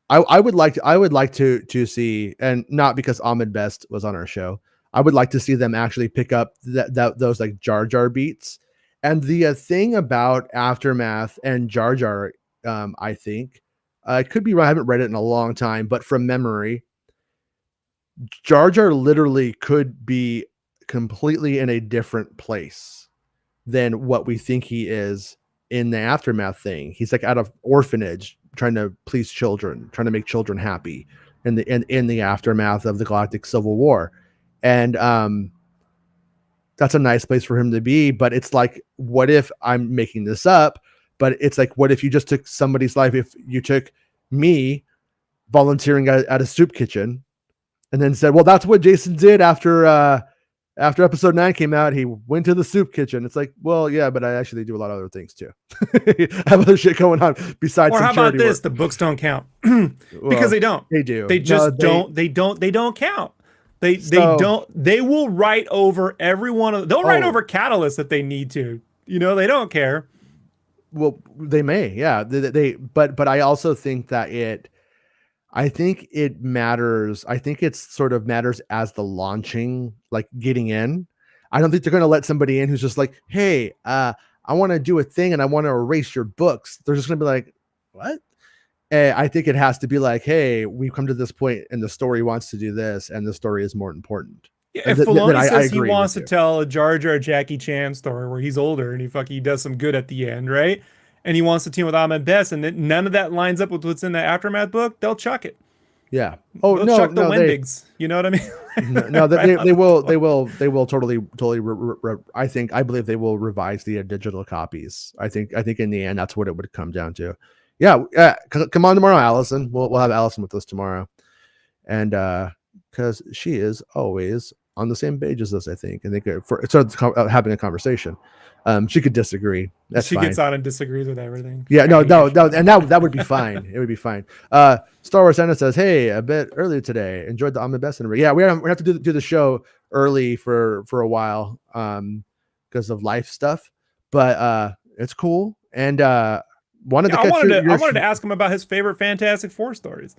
I would like to see, and not because Ahmed Best was on our show, I would like to see them actually pick up those like Jar Jar beats. And the thing about Aftermath and Jar Jar, I think, I could be wrong, I haven't read it in a long time, but from memory, Jar Jar literally could be completely in a different place than what we think he is in the Aftermath thing. He's like out of orphanage, trying to please children, trying to make children happy in the aftermath of the Galactic Civil War. And that's a nice place for him to be. But it's like, what if, I'm making this up, but it's like, what if you just took somebody's life? If you took me volunteering at a soup kitchen and then said, well, that's what Jason did after After episode 9 came out, he went to the soup kitchen. It's like, well, yeah, but I actually do a lot of other things too. I have other shit going on besides. Or some how about this? work. The books don't count because Well, they don't. They do. They just No, don't. They don't count. They don't. They will write over every one of. They'll write over catalysts if they need to. You know, they don't care. Well, they may, yeah. But I also think that I think it matters. I think it's sort of matters as the launching, like getting in. I don't think they're going to let somebody in who's just like, hey, I want to do a thing and I want to erase your books. They're just going to be like, what? I think it has to be like, hey, we've come to this point and the story wants to do this and the story is more important. Yeah, if Filoni says he wants to tell a Jar Jar Jackie Chan story where he's older and he does some good at the end, right? And he wants to team with Ahmed Best, and none of that lines up with what's in the Aftermath book, they'll chuck it. Yeah. Oh, they'll chuck the Wendigs. You know what I mean? They will totally. I believe they will revise the digital copies. I think in the end, that's what it would come down to. Yeah. Come on tomorrow, Allison. We'll have Allison with us tomorrow. And because she is always on the same page as us, I think for having a conversation. She could disagree. That's she fine. Gets on and disagrees with everything. Yeah, no, and that would be fine. It would be fine. Star Wars Santa says, "Hey, a bit earlier today. Enjoyed the Ahmed Best interview. Yeah, we have to do the show early for a while because of life stuff, but it's cool. And I wanted to ask him about his favorite Fantastic Four stories.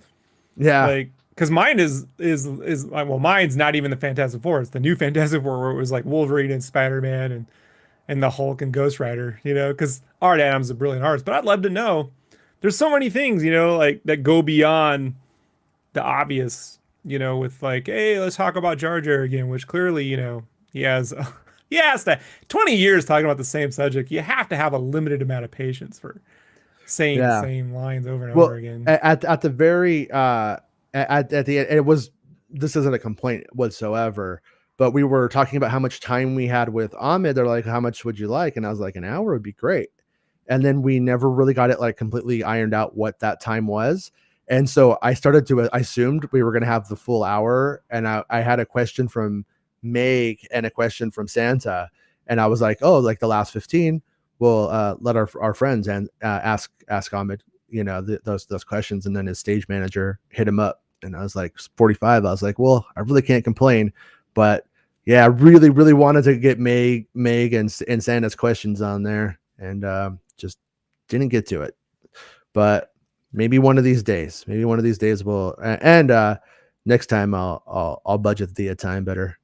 Yeah, like because mine is well, mine's not even the Fantastic Four. It's the new Fantastic Four where it was like Wolverine and Spider-Man and the Hulk and Ghost Rider, you know, because Art Adams is a brilliant artist. But I'd love to know. There's so many things, you know, like that go beyond the obvious, you know, with like, hey, let's talk about Jar Jar again, which clearly, you know, he has to 20 years talking about the same subject. You have to have a limited amount of patience for saying the same lines over and over again. At the very at the end, it was, this isn't a complaint whatsoever. But we were talking about how much time we had with Ahmed. They're like, how much would you like? And I was like, an hour would be great. And then we never really got it like completely ironed out what that time was. And so I assumed we were going to have the full hour. And I had a question from Meg and a question from Santa. And I was like, oh, like the last 15, we'll let our friends and ask Ahmed, you know, those questions. And then his stage manager hit him up. And I was like, 45. I was like, well, I really can't complain. But yeah, I really, really wanted to get Meg and Santa's questions on there, and just didn't get to it. But maybe one of these days we'll. And next time I'll budget the time better.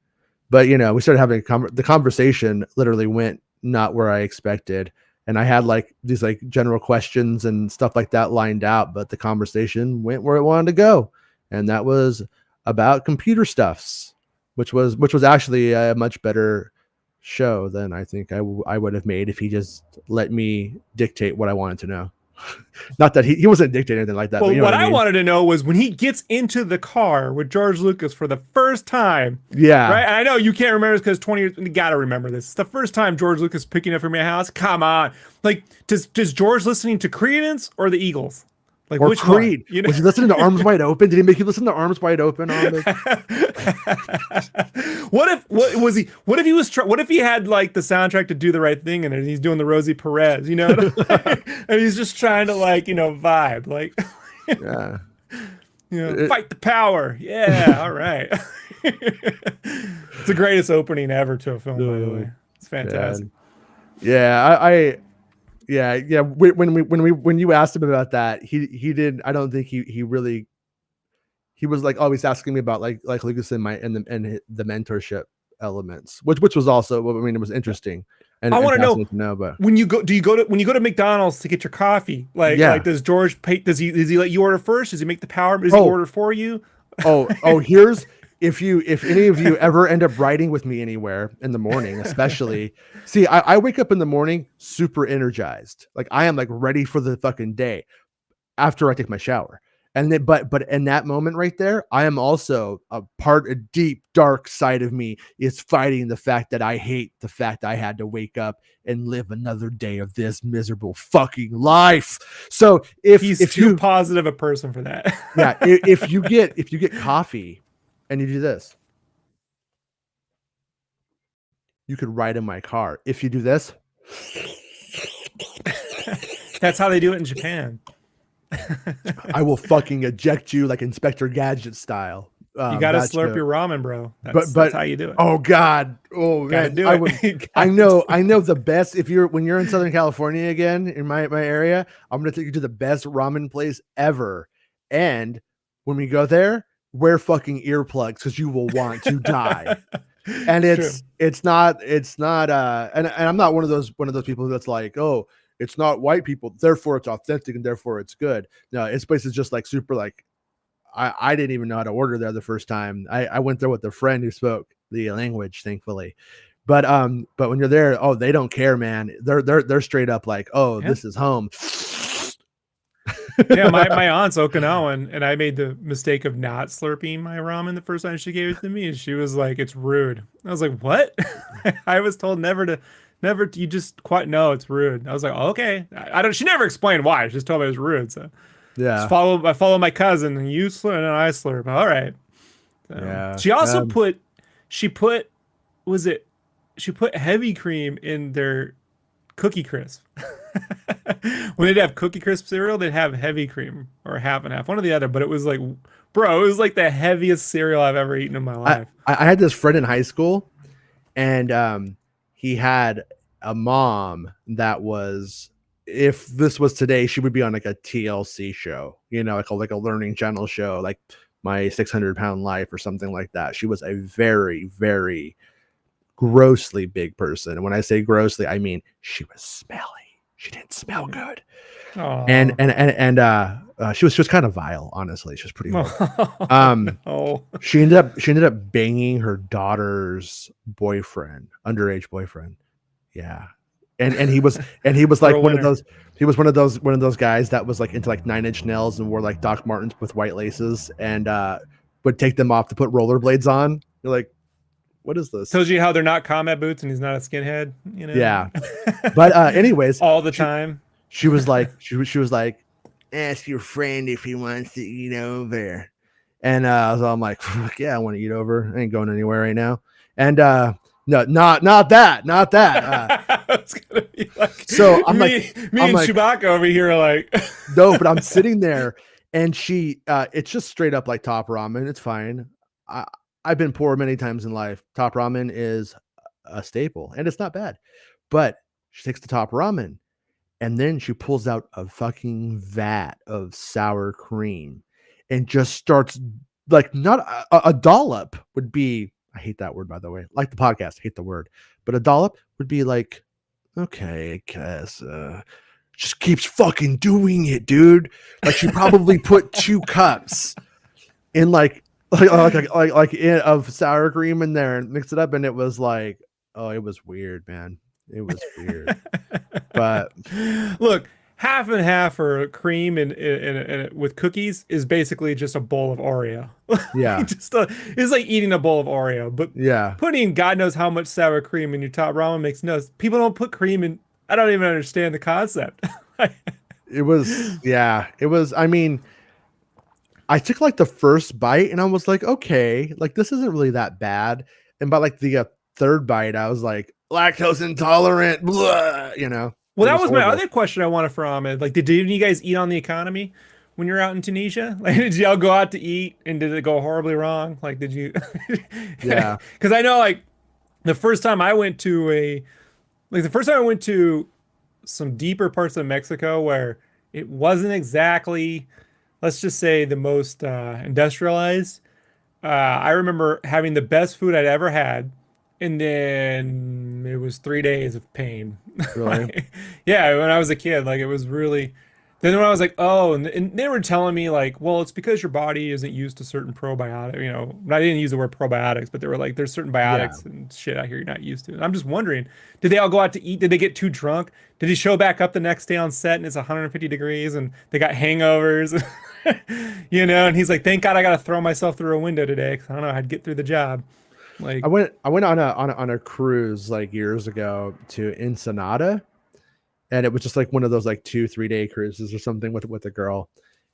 But you know, we started having the conversation. Literally went not where I expected, and I had like these like general questions and stuff like that lined out, but the conversation went where it wanted to go, and that was about computer stuffs. Which was actually a much better show than I think I would have made if he just let me dictate what I wanted to know. Not that he wasn't dictating anything like that. Well, but you know what I mean? wanted to know was when he gets into the car with George Lucas for the first time. Yeah. Right. And I know you can't remember this because 20 years. You got to remember this. It's the first time George Lucas picking up from your house. Come on. Like, does George listening to Creedence or the Eagles? Like, or which Creed? You know? Was he listening to Arms Wide Open? Did he make you listen to Arms Wide Open? What if he had like the soundtrack to Do the Right Thing and he's doing the Rosie Perez, you know, and he's just trying to like, you know, vibe like, yeah, you know, fight the power. Yeah, all right. It's the greatest opening ever to a film, by the way. It's fantastic. Yeah, Yeah. When you asked him about that, he didn't. I don't think he really. He was like always asking me about like Lucas and the mentorship elements, which was also, I mean, it was interesting. And I want to know, but when you go to McDonald's to get your coffee, like does George pay? Does he let you order first? Does he make the power? Does he order for you? Here's. If any of you ever end up riding with me anywhere in the morning, especially, see, I wake up in the morning super energized. Like I am like ready for the fucking day after I take my shower. And then, but in that moment right there, I am also a deep, dark side of me is fighting the fact that I hate the fact I had to wake up and live another day of this miserable fucking life. So if too positive a person for that. Yeah. If you get coffee, and you do this. you could ride in my car. If you do this, That's how they do it in Japan. I will fucking eject you like Inspector Gadget style. You got to That slurp show. your ramen, bro. But That's how you do it. Oh God. Oh Gotta man. do I it. would. You I gotta know the best. When you're in Southern California again, in my area, I'm gonna take you to the best ramen place ever. And when we go there, wear fucking earplugs because you will want to die. And it's not and I'm not one of those people that's like, oh, it's not white people, therefore it's authentic and therefore it's good. No, it's places just like super like I didn't even know how to order there the first time. I went there with a friend who spoke the language, thankfully. But when you're there, oh, they don't care, man. They're straight up like, oh, this is home. Yeah, my aunt's Okinawan, and I made the mistake of not slurping my ramen the first time she gave it to me, and she was like, "It's rude." I was like, "What?" I was told never to. You just quite no, it's rude. I was like, oh, "Okay." I don't. She never explained why. She just told me it was rude. So Yeah, I follow my cousin, and you slurp and I slurp. All right. So, yeah. She also she put heavy cream in their Cookie Crisp. When they'd have Cookie Crisp cereal, they'd have heavy cream or half and half, one or the other. But it was like, bro, it was like the heaviest cereal I've ever eaten in my life. I had this friend in high school, and he had a mom that was, if this was today, she would be on like a TLC show, like a learning channel show, like My 600-Pound Life or something like that. She was a very, very grossly big person. And when I say grossly, I mean she was smelly. She didn't smell good. Aww. And she was kind of vile, honestly. She was pretty horrible. No. She ended up banging her daughter's boyfriend, underage boyfriend. Yeah. And he was like one of those guys that was like into like 9 Inch Nails and wore like Doc Martens with white laces and would take them off to put rollerblades on. You're like, what is this? Tells you how they're not combat boots and he's not a skinhead, Yeah. But anyways, all the time. She was like, ask your friend if he wants to eat over. And so I'm like, yeah, I want to eat over. I ain't going anywhere right now. And no, not that. It's gonna be like, so I'm me and Chewbacca over here, like no, but I'm sitting there and she it's just straight up like top ramen. It's fine. I've been poor many times in life. Top ramen is a staple and it's not bad. But she takes the top ramen and then she pulls out a fucking vat of sour cream and just starts like, not a dollop would be, I hate that word, by the way, like the podcast, I hate the word, but a dollop would be like, okay, I guess, just keeps fucking doing it, dude. Like she probably put 2 cups in like of sour cream in there and mixed it up. And it was like, oh, it was weird, man. It was weird. But look, half and half for cream and with cookies is basically just a bowl of Oreo. Yeah. It's like eating a bowl of Oreo, but yeah, putting God knows how much sour cream in your top ramen makes no sense. People don't put cream in. I don't even understand the concept. it was, I mean, I took like the first bite and I was like, okay, like this isn't really that bad. And by like the third bite, I was like, lactose intolerant, blah, Well, that was my other question I wanted for Ahmed. Like, did you guys eat on the economy when you were out in Tunisia? Like, did y'all go out to eat and did it go horribly wrong? Like, did you? Yeah. Because I know, like, the first time I went to some deeper parts of Mexico where it wasn't exactly, let's just say, the most industrialized. I remember having the best food I'd ever had. And then it was 3 days of pain. Really? Yeah, when I was a kid, like it was really. Then when I was like, oh, and they were telling me like, well, it's because your body isn't used to certain probiotics. I didn't use the word probiotics, but they were like, there's certain biotics and shit out here you're not used to. And I'm just wondering, did they all go out to eat? Did they get too drunk? Did he show back up the next day on set and it's 150 degrees and they got hangovers? And he's like, thank God I got to throw myself through a window today because I don't know how'd get through the job. Like I went on a cruise like years ago to Ensenada, and it was just like one of those like 2-3 day cruises or something with a girl,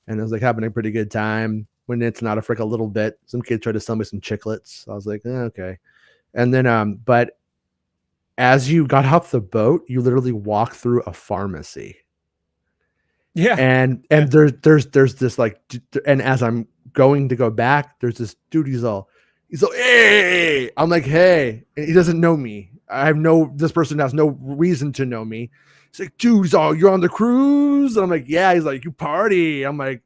and I was like having a pretty good time. Went to Ensenada for like a little bit. Some kid tried to sell me some chiclets. I was like, okay, and then but as you got off the boat, you literally walk through a pharmacy. Yeah. And there's this like, and as I'm going to go back, there's this dude. He's all, hey. I'm like, hey. And he doesn't know me. This person has no reason to know me. He's like, dude, you're on the cruise? And I'm like, yeah. He's like, you party? I'm like,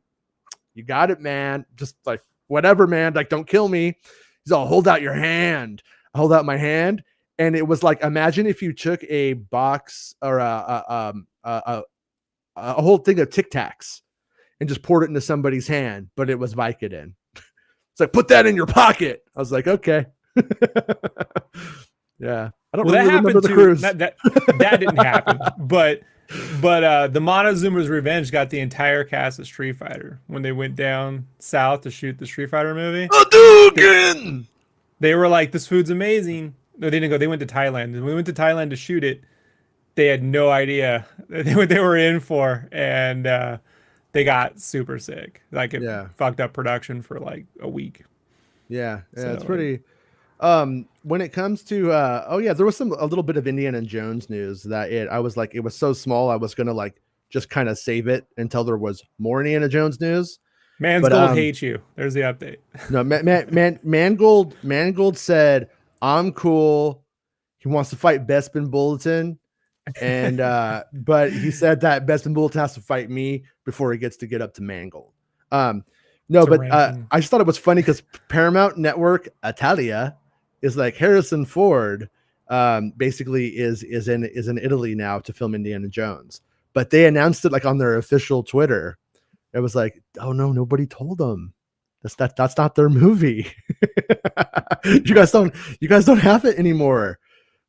you got it, man. Just like, whatever, man. Like, don't kill me. He's all, hold out your hand. I hold out my hand. And it was like, imagine if you took a box or a whole thing of Tic Tacs and just poured it into somebody's hand, but it was Vicodin. It's like, put that in your pocket. I was like, okay. Yeah. I don't really remember the cruise. That didn't happen. But the Montezuma's Revenge got the entire cast of Street Fighter when they went down south to shoot the Street Fighter movie. Hadouken! They were like, this food's amazing. No, they didn't go. They went to Thailand. And we went to Thailand to shoot it. They had no idea what they were in for. And they got super sick. Like it fucked up production for like a week. Yeah. So, it's pretty. When it comes to there was a little bit of Indiana Jones news that I was like, it was so small I was gonna like just kind of save it until there was more Indiana Jones news. Mangold hates you. There's the update. No, Mangold said, I'm cool. He wants to fight Bespin Bulletin. And but he said that Bespin Bulletin has to fight me before he gets to get up to Mangold. I just thought it was funny because Paramount Network Italia is like Harrison Ford basically is in Italy now to film Indiana Jones. But they announced it like on their official Twitter. It was like, oh no, nobody told them. That's not their movie. You guys don't have it anymore.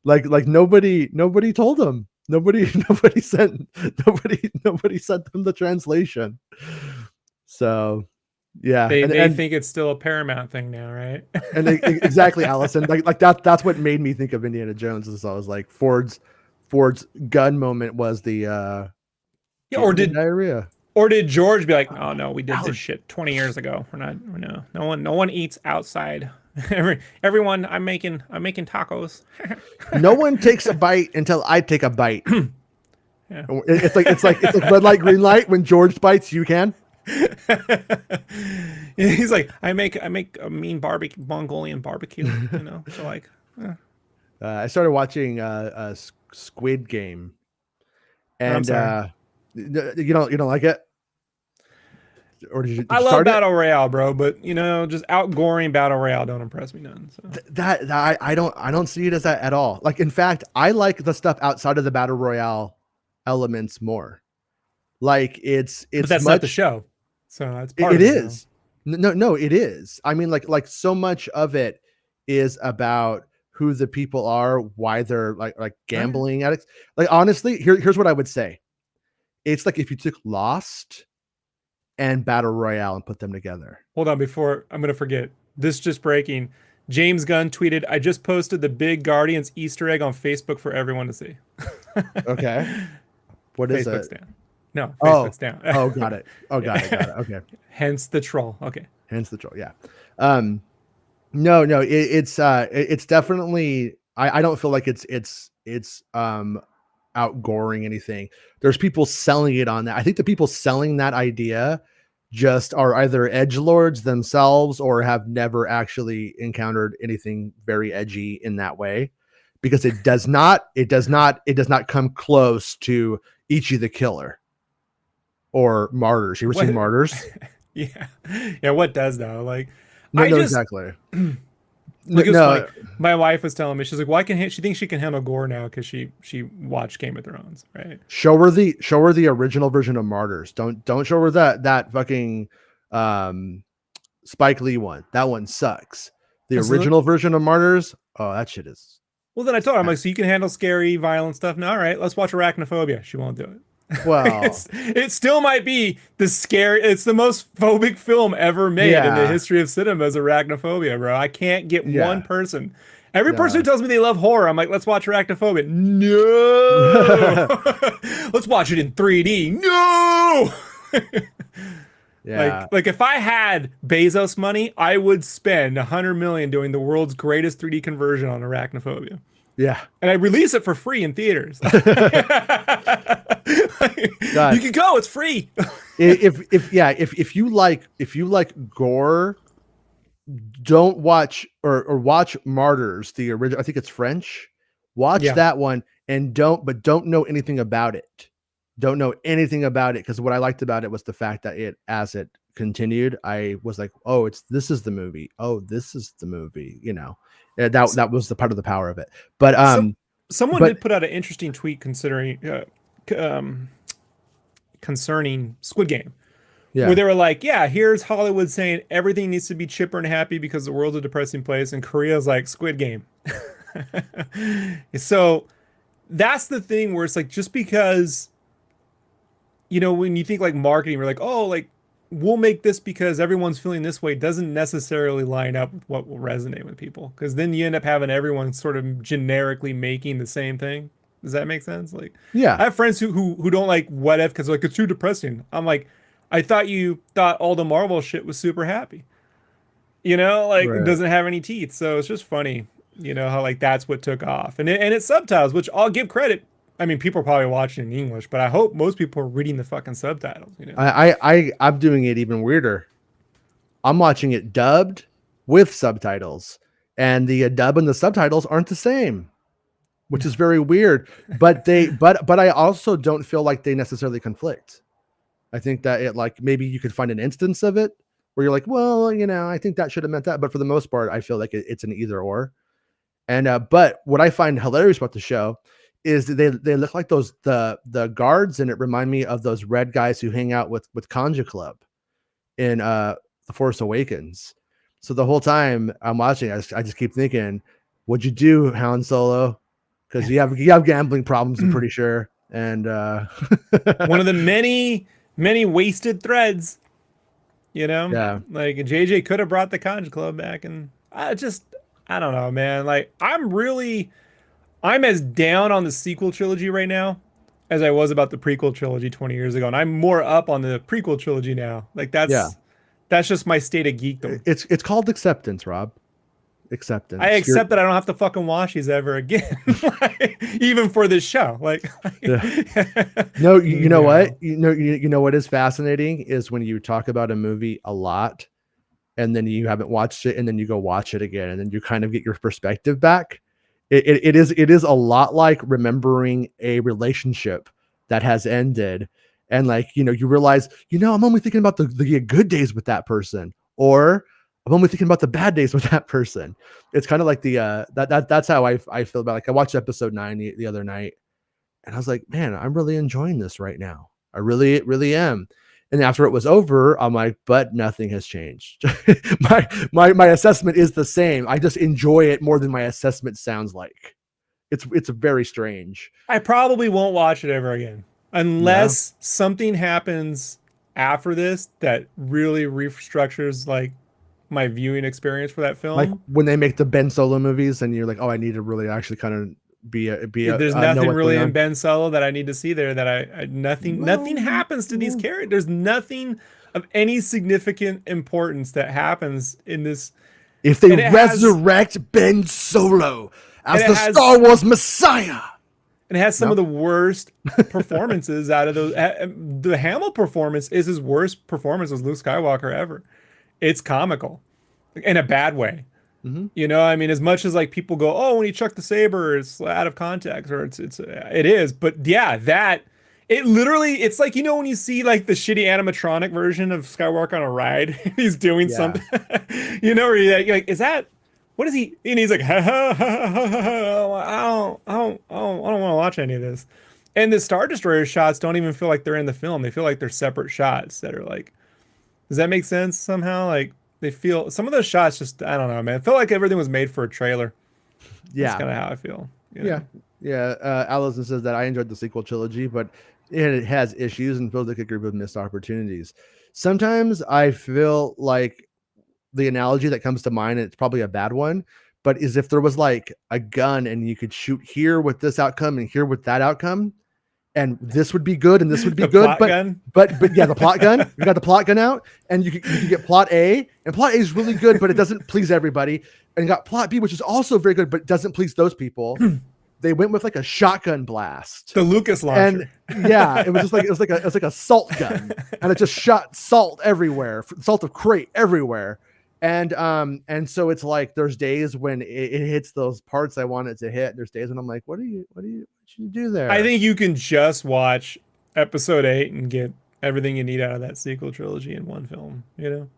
Like nobody told them. Nobody sent them the translation. So yeah, they think it's still a Paramount thing now, right? And exactly, Allison. Like that's what made me think of Indiana Jones. Is I was like, Ford's gun moment was the or did diarrhea. Or did George be like, oh no, we did this shit 20 years ago. No one eats outside. Everyone, I'm making tacos. No one takes a bite until I take a bite. Yeah. It's like red light, green light. When George bites, you can. He's like, I make a mean Mongolian barbecue. So like. I started watching Squid Game, and you don't like it, or did you? I love Battle Royale, bro, but just outgoing Battle Royale don't impress me none. So. That I don't see it as that at all. Like, in fact, I like the stuff outside of the Battle Royale elements more. Like it's but that's not the show, so that's part it of is. No, it is. I mean, like so much of it is about who the people are, why they're like gambling addicts. Like, honestly, here's what I would say. It's like if you took Lost and Battle Royale and put them together. Hold on, before I'm going to forget. This just breaking. James Gunn tweeted, I just posted the big Guardians Easter egg on Facebook for everyone to see. Okay. What is Facebook's it? down. No, Facebook's down. Got it. Got it. Okay. Hence the troll. Okay. Hence the troll. Yeah. No, it's definitely, I don't feel like it's outgoring anything. There's people selling it on that. I think the people selling that idea just are either edgelords themselves or have never actually encountered anything very edgy in that way, because it does not come close to Ichi the Killer or Martyrs. You ever seen Martyrs? Yeah. What does though? Like, exactly. Like, my wife was telling me, she's like, why can she thinks she can handle gore now because she watched Game of Thrones, right? Show her the original version of Martyrs. Don't show her that fucking Spike Lee one. That one sucks. The original version of Martyrs, oh, that shit is. Well, then I told her, I'm like, so you can handle scary, violent stuff. No, all right, let's watch Arachnophobia. She won't do it. Well, it still might be it's the most phobic film ever made in the history of cinema is Arachnophobia, bro. I can't get one person. Every person who tells me they love horror, I'm like, let's watch Arachnophobia. No. Let's watch it in 3D. No. Yeah. Like if I had Bezos money, I would spend $100 million doing the world's greatest 3D conversion on Arachnophobia. Yeah. And I release it for free in theaters. You can go, it's free. if you like gore, don't watch or watch Martyrs, the original. I think it's French. Watch that one and don't know anything about it. Don't know anything about it, because what I liked about it was the fact that as it continued, I was like, oh, this is the movie. Oh, this is the movie. You know, that was the part of the power of it. But someone did put out an interesting tweet concerning Squid Game. Yeah. Where they were like, yeah, here's Hollywood saying everything needs to be chipper and happy because the world's a depressing place, and Korea's like Squid Game. So that's the thing where it's like, just because, you know, when you think like marketing, we're like, oh, like we'll make this because everyone's feeling this way, doesn't necessarily line up with what will resonate with people, because then you end up having everyone sort of generically making the same thing. Does that make sense? Like, yeah, I have friends who don't like What If because like it's too depressing. I'm like, I thought you thought all the Marvel shit was super happy. You know, like it doesn't have any teeth. So it's just funny, you know, how like that's what took off. And it's subtitles, which I'll give credit. I mean, people are probably watching in English, but I hope most people are reading the fucking subtitles. You know, I'm doing it even weirder. I'm watching it dubbed with subtitles, and the dub and the subtitles aren't the same, which is very weird. But but I also don't feel like they necessarily conflict. I think that it, like, maybe you could find an instance of it where you're like, well, you know, I think that should have meant that. But for the most part, I feel like it's an either or. And but what I find hilarious about the show is they look like the guards, and it remind me of those red guys who hang out with Conja Club in The Force Awakens. So the whole time I'm watching, I just keep thinking, what'd you do, Han Solo? Because you have gambling problems, I'm pretty sure. And one of the many wasted threads, you know. Yeah, like JJ could have brought the Conj Club back, and I don't know, man. Like I'm as down on the sequel trilogy right now as I was about the prequel trilogy 20 years ago, and I'm more up on the prequel trilogy now. Like that's just my state of geekdom. It's called acceptance, Rob. Acceptance. I accept that I don't have to fucking watch these ever again, like, even for this show. Like, no, you know what? You know what is fascinating is when you talk about a movie a lot, and then you haven't watched it, and then you go watch it again, and then you kind of get your perspective back. It is a lot like remembering a relationship that has ended, and like, you know, you realize, you know, I'm only thinking about the good days with that person, or I'm only thinking about the bad days with that person. It's kind of like the that's how I feel about it. Like, I watched episode 9 the other night, and I was like, man, I'm really enjoying this right now. I really am. And after it was over, I'm like, but nothing has changed. my assessment is the same. I just enjoy it more than my assessment sounds like. It's very strange. I probably won't watch it ever again unless something happens after this that really restructures like my viewing experience for that film. Like when they make the Ben Solo movies, and you're like, oh, I need to really actually kind of be there's nothing really in Ben Solo that I need to see there, that nothing happens to these characters. There's nothing of any significant importance that happens in this. If they resurrect Ben Solo as the Star Wars Messiah. And it has some of the worst performances out of those. The Hamill performance is his worst performance as Luke Skywalker ever. It's comical in a bad way. Mm-hmm. You know, I mean, as much as like people go, oh, when he chucked the saber, it's out of context, or it is. But yeah, it's like, you know, when you see like the shitty animatronic version of Skywalker on a ride, he's doing something, you know, where you're like, is that, what is he? And he's like, ha, ha, ha, ha, ha, I don't want to watch any of this. And the Star Destroyer shots don't even feel like they're in the film. They feel like they're separate shots that are like, does that make sense somehow? Like, they feel, some of those shots just, I don't know, man. I feel like everything was made for a trailer. Yeah. That's kind of how I feel. You know? Yeah. Allison says that I enjoyed the sequel trilogy, but it has issues and feels like a group of missed opportunities. Sometimes I feel like the analogy that comes to mind, and it's probably a bad one, but is if there was like a gun and you could shoot here with this outcome and here with that outcome, and this would be good, and this would be good, but yeah, the plot gun. You got the plot gun out, and you can get plot A, and plot A is really good, but it doesn't please everybody. And you got plot B, which is also very good, but doesn't please those people. they went with like a shotgun blast. The Lucas launcher. And yeah, it was like a salt gun, and it just shot salt everywhere, salt of crate everywhere. And so it's like there's days when it hits those parts I want it to hit. There's days when I'm like, what do you do there? I think you can just watch episode 8 and get everything you need out of that sequel trilogy in one film, you know?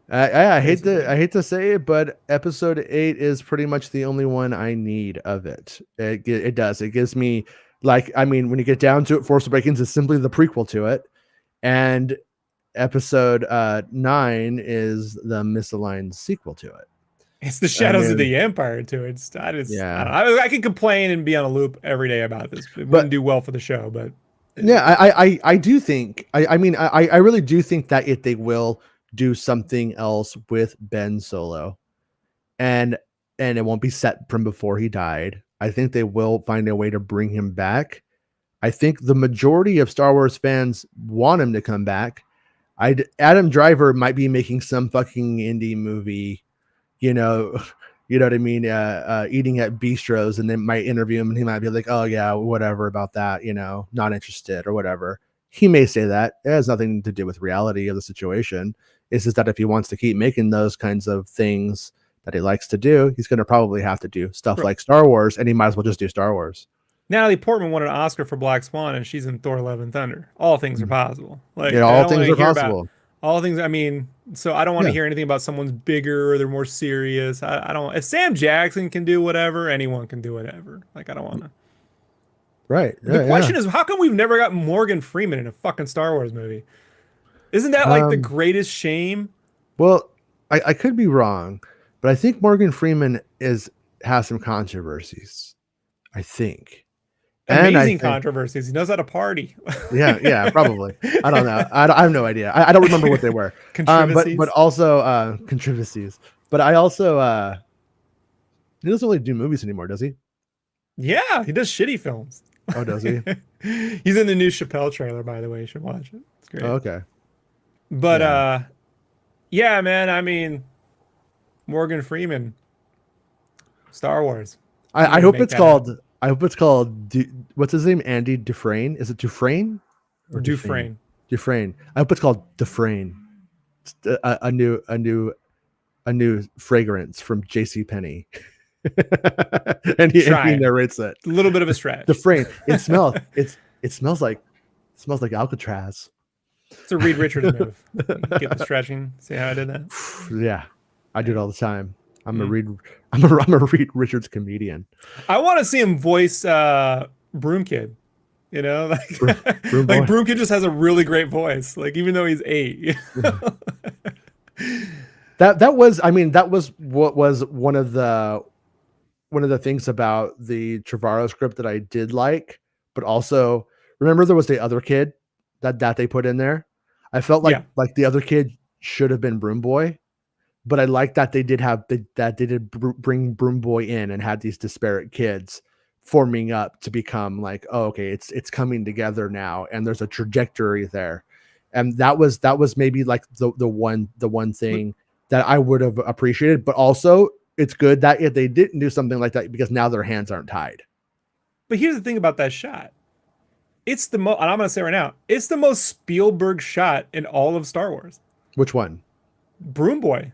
I hate to say it, but episode 8 is pretty much the only one I need of it. It does. It gives me, like, I mean, when you get down to it, Force Awakens is simply the prequel to it, and episode 9 is the misaligned sequel to it. It's the Shadows of the Empire to it. I can complain and be on a loop every day about this. It wouldn't do well for the show, but yeah, I do think I really do think that they will do something else with Ben Solo, and it won't be set from before he died. I think they will find a way to bring him back. I think the majority of Star Wars fans want him to come back. Adam Driver might be making some fucking indie movie, you know what I mean, eating at bistros, and they might interview him and he might be like, oh yeah, whatever about that, not interested or whatever. He may say that. It has nothing to do with reality of the situation. It's just that if he wants to keep making those kinds of things that he likes to do, he's going to probably have to do stuff like Star Wars, and he might as well just do Star Wars. Natalie Portman won an Oscar for Black Swan, and she's in Thor: Love and Thunder. All things are possible. Like, all things are possible. All things. I mean, so I don't want to hear anything about someone's bigger or they're more serious. I don't. If Sam Jackson can do whatever, anyone can do whatever. Like, I don't want to. Right. The question is, how come we've never got Morgan Freeman in a fucking Star Wars movie? Isn't that like the greatest shame? Well, I could be wrong, but I think Morgan Freeman has some controversies. I think. Amazing controversies. He knows how to party. yeah, probably. I don't know. I have no idea. I don't remember what they were. But also controversies. But I also he doesn't really do movies anymore, does he? Yeah, he does shitty films. Oh, does he? He's in the new Chappelle trailer, by the way. You should watch it. It's great. Oh, okay. But yeah, man. I mean, Morgan Freeman, Star Wars. I hope it's called. Happen. I hope it's called. What's his name? Andy Dufresne. Is it Dufresne? Or Dufresne. Dufresne. I hope it's called Dufresne. It's a new fragrance from JCPenney. and he narrates it. A little bit of a stretch. Dufresne. It smells like Alcatraz. It's a Reed Richards move. Get the stretching. See how I did that? Yeah, I do it all the time. I'm a Reed Richards comedian. I want to see him voice Broom Kid. Broom Kid just has a really great voice. Like, even though he's 8. that was what was one of the things about the Trevorrow script that I did like. But also, remember there was the other kid that they put in there. I felt like the other kid should have been Broom Boy, but I like that they did bring Broom Boy in and had these disparate kids forming up to become like, oh, okay, it's coming together now, and there's a trajectory there, and that was maybe like the one thing that I would have appreciated. But also, it's good that if they didn't do something like that, because now their hands aren't tied. But here's the thing about that shot. It's and I'm going to say right now, it's the most Spielberg shot in all of Star Wars. Which one? Broom Boy.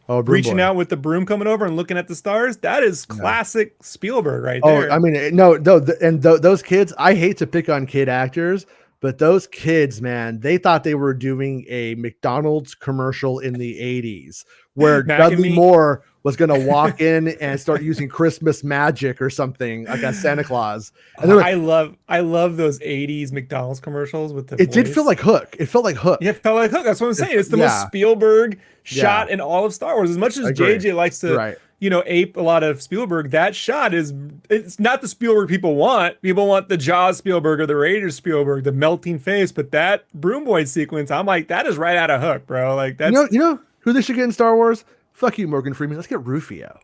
Oh, Broom reaching Boy. out with the broom coming over and looking at the stars. That is classic Spielberg right there. Oh, I mean, those kids, I hate to pick on kid actors, but those kids, man, they thought they were doing a McDonald's commercial in the 80s where Dudley Moore was going to walk in and start using Christmas magic or something like a Santa Claus. And I love those 80s McDonald's commercials with the voice. Did feel like Hook. It felt like Hook. Yeah, it felt like Hook. That's what I'm saying. It's the most Spielberg shot in all of Star Wars. As much as JJ likes to ape a lot of Spielberg, that shot it's not the Spielberg people want. People want the Jaws Spielberg or the Raiders Spielberg, the melting face, but that Broom Boy sequence, I'm like, that is right out of Hook, bro. Like, that's you know who they should get in Star Wars? Fuck you, Morgan Freeman. Let's get Rufio.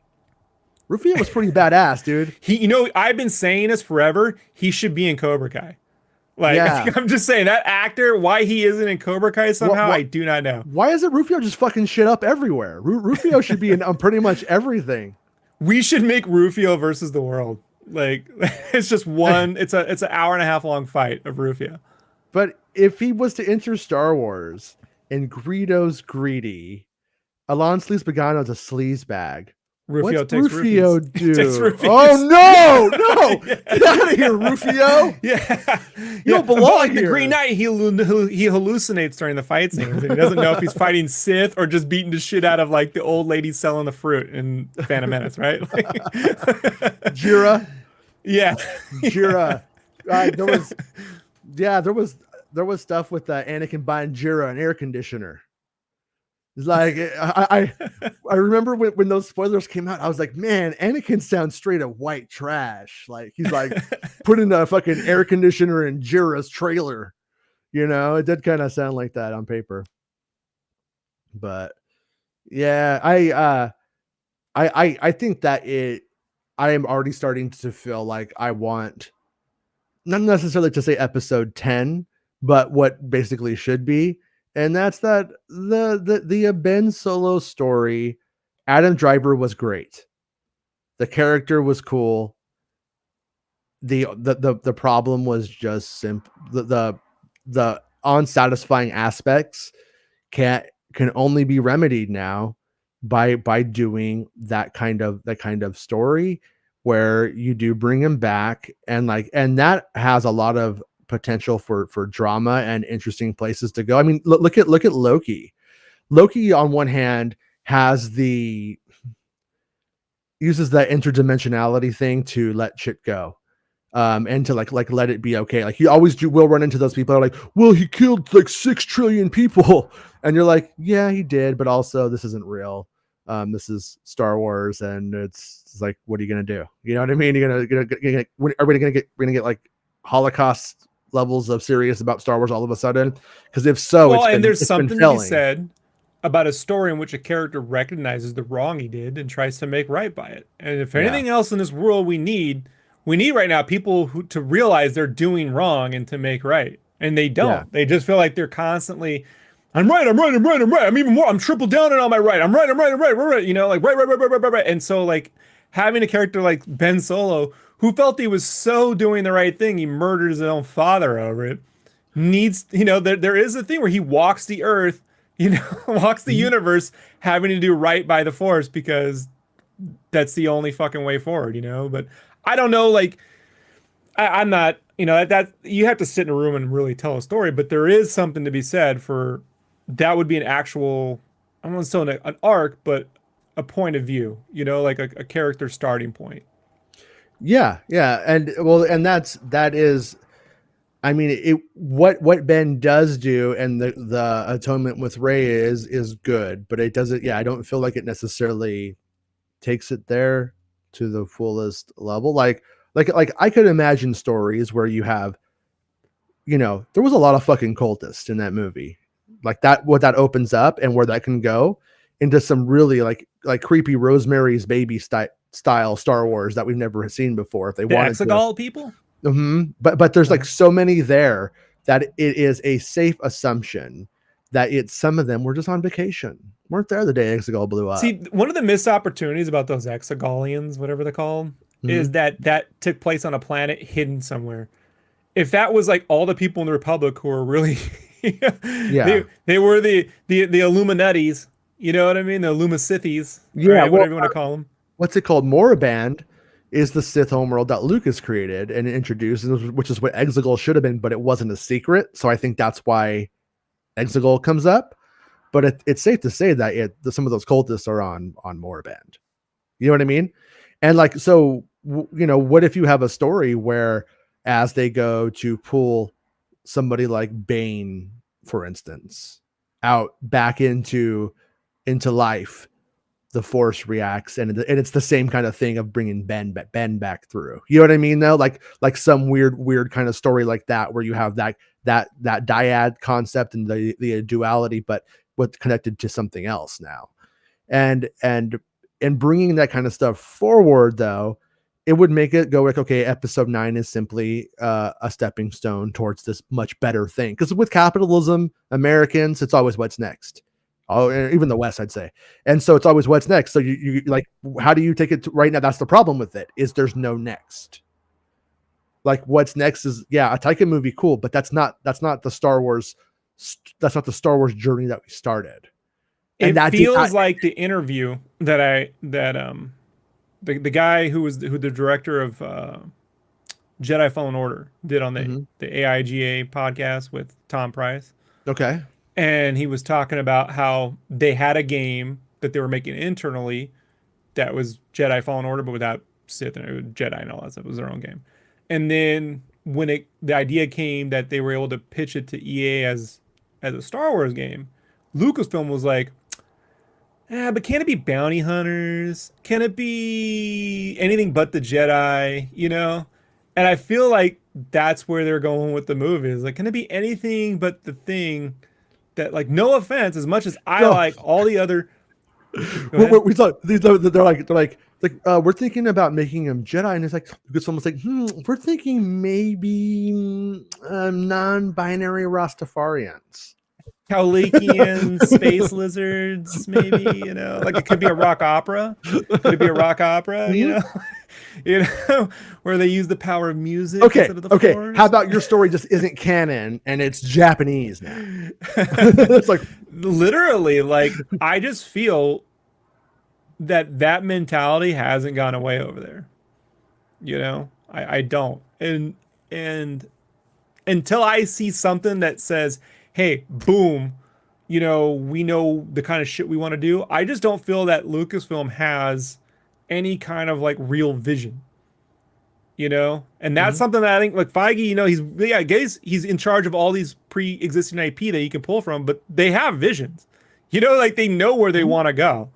Rufio was pretty badass, dude. I've been saying this forever. He should be in Cobra Kai. Like, I'm just saying, that actor, why he isn't in Cobra Kai somehow, I do not know. Why isn't Rufio just fucking shit up everywhere? Rufio should be in pretty much everything. We should make Rufio versus the world. Like it's just one. It's an hour and a half long fight of Rufio. But if he was to enter Star Wars and Greedo's greedy, Alon Sleaze Pagano's a sleaze bag. Rufio What's takes Rufio Roofies. do? Takes Roofies. Oh no! Get out of here, Rufio! Yeah, You don't belong like here. the Green Knight, he hallucinates during the fight scenes, and he doesn't know if he's fighting Sith or just beating the shit out of like the old lady selling the fruit in Phantom Menace, right? Like, Jira, yeah, Jira. There was stuff with Anakin buying Jira, an air conditioner. It's like I remember when those spoilers came out, I was like, man, Anakin sounds straight up white trash. Like he's like putting a fucking air conditioner in Jira's trailer. You know, it did kind of sound like that on paper. But yeah, I think that I am already starting to feel like I want not necessarily to say episode 10, but what basically should be. And that's that the Ben Solo story. Adam Driver was great. The character was cool. The problem was just simple. The unsatisfying aspects can only be remedied now by doing that kind of story where you do bring him back and that has a lot of potential for drama and interesting places to go. I mean, look at Loki. Loki on one hand uses that interdimensionality thing to let shit go. And to like let it be okay. Like you always will run into those people that are like, well, he killed like 6 trillion people. And you're like, yeah, he did, but also this isn't real. This is Star Wars, and it's like, what are you gonna do? You know what I mean? Are we gonna get like Holocaust levels of serious about Star Wars all of a sudden? Because if so, there's something to be said about a story in which a character recognizes the wrong he did and tries to make right by it. And if anything else in this world we need right now people who to realize they're doing wrong and to make right. And they don't. Yeah. They just feel like they're constantly, I'm right. I'm even more. I'm triple down on my right. I'm right. You know, like right. And so like having a character like Ben Solo who felt he was so doing the right thing, he murdered his own father over it, needs, you know, there is a thing where he walks the earth, you know, walks the universe having to do right by the Force because that's the only fucking way forward, you know? But I don't know, like, I'm not, you know, that you have to sit in a room and really tell a story, but there is something to be said for that would be an actual, I don't want to say an arc, but a point of view, you know, like a character starting point. Yeah. And well, and that is, I mean, what Ben does do and the atonement with Rey is good, but it doesn't, I don't feel like it necessarily takes it there to the fullest level. Like I could imagine stories where you have, you know, there was a lot of fucking cultists in that movie. Like that, what that opens up and where that can go into some really like creepy Rosemary's Baby style Star Wars that we've never seen before. If they wanted Exegol people. Mm-hmm. But there's like so many there that it is a safe assumption that some of them were just on vacation. Weren't there the day Exegol blew up. See, one of the missed opportunities about those Exegolians, whatever they call them, is that took place on a planet hidden somewhere. If that was like all the people in the Republic who were really, they were the Illuminatis, you know what I mean? The Illumicithies, right? Whatever you want to call them. What's it called? Moraband is the Sith homeworld that Lucas created and introduced, which is what Exegol should have been, but it wasn't a secret. So I think that's why Exegol comes up. But it's safe to say that some of those cultists are on Moraband. You know what I mean? And like, so, you know, what if you have a story where as they go to pull somebody like Bane, for instance, out back into life, the Force reacts, and it's the same kind of thing of bringing Ben back through. You know what I mean? Though, like some weird kind of story like that, where you have that dyad concept and the duality, but what's connected to something else now, and bringing that kind of stuff forward, though, it would make it go like, okay, episode 9 is simply a stepping stone towards this much better thing. Because with capitalism, Americans, it's always what's next. Oh, and even the West, I'd say. And so it's always what's next. So you like, how do you take it to right now? That's the problem with it, is there's no next. Like what's next is, yeah, a Taika movie, cool, but that's not the Star Wars. That's not the Star Wars journey that we started. And It that feels like the interview that the guy who the director of Jedi Fallen Order did on the AIGA podcast with Tom Price. Okay. And he was talking about how they had a game that they were making internally that was Jedi Fallen Order, but without Sith and Jedi and all that stuff. It was their own game. And then when the idea came that they were able to pitch it to EA as a Star Wars game, Lucasfilm was like, but can it be bounty hunters? Can it be anything but the Jedi? You know? And I feel like that's where they're going with the movie. Is like, can it be anything but the thing that, like, no offense, as much as I like all the other. We thought they're like, we're thinking about making him Jedi, and it's like, because someone's like, we're thinking maybe non-binary Rastafarians, Kaulikian space lizards, maybe, you know, like it could be a rock opera. Could it be a rock opera? You know, where they use the power of music. Okay, instead of the okay. Force? How about your story just isn't canon and it's Japanese now? It's like literally, like, I just feel that mentality hasn't gone away over there. You know, I don't, and until I see something that says, hey, boom, you know, we know the kind of shit we want to do. I just don't feel that Lucasfilm has any kind of like real vision, you know? And that's something that I think, like, Feige, you know, he's in charge of all these pre-existing IP that he can pull from, but they have visions, you know, like they know where they want to go.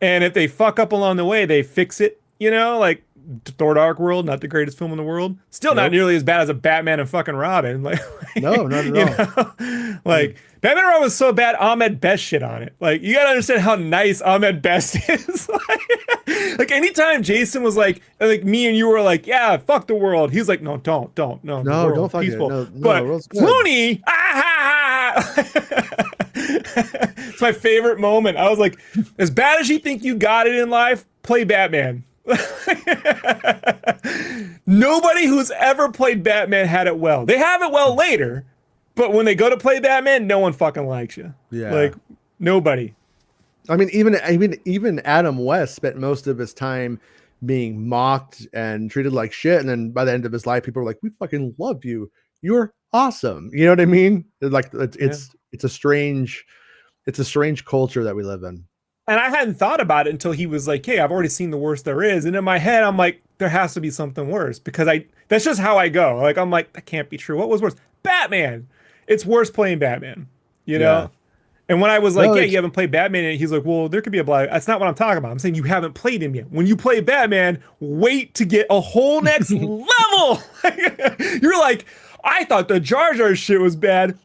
And if they fuck up along the way, they fix it, you know, like Thor Dark World, not the greatest film in the world. Still not nearly as bad as a Batman and fucking Robin. Like, no, not at all. Like, Batman and Robin was so bad, Ahmed Best shit on it. Like, you gotta understand how nice Ahmed Best is. Like anytime Jason was like me and you were like, yeah, fuck the world. He's like, no, don't, no, don't fuck peaceful. it. But Clooney, it's my favorite moment. I was like, as bad as you think you got it in life, play Batman. Nobody who's ever played Batman had it well. They have it well later, but when they go to play Batman, no one fucking likes you. Yeah, like nobody. I mean, even Adam West spent most of his time being mocked and treated like shit, and then by the end of his life, people were like, "We fucking love you. You're awesome." You know what I mean? Like it's a strange culture that we live in. And I hadn't thought about it until he was like, hey, I've already seen the worst there is. And in my head, I'm like, there has to be something worse, because that's just how I go. Like, I'm like, that can't be true. What was worse? Batman. It's worse playing Batman, you know? Yeah. And when I was like, you haven't played Batman, and he's like, well, there could be a black. That's not what I'm talking about. I'm saying you haven't played him yet. When you play Batman, wait to get a whole next level. You're like, I thought the Jar Jar shit was bad.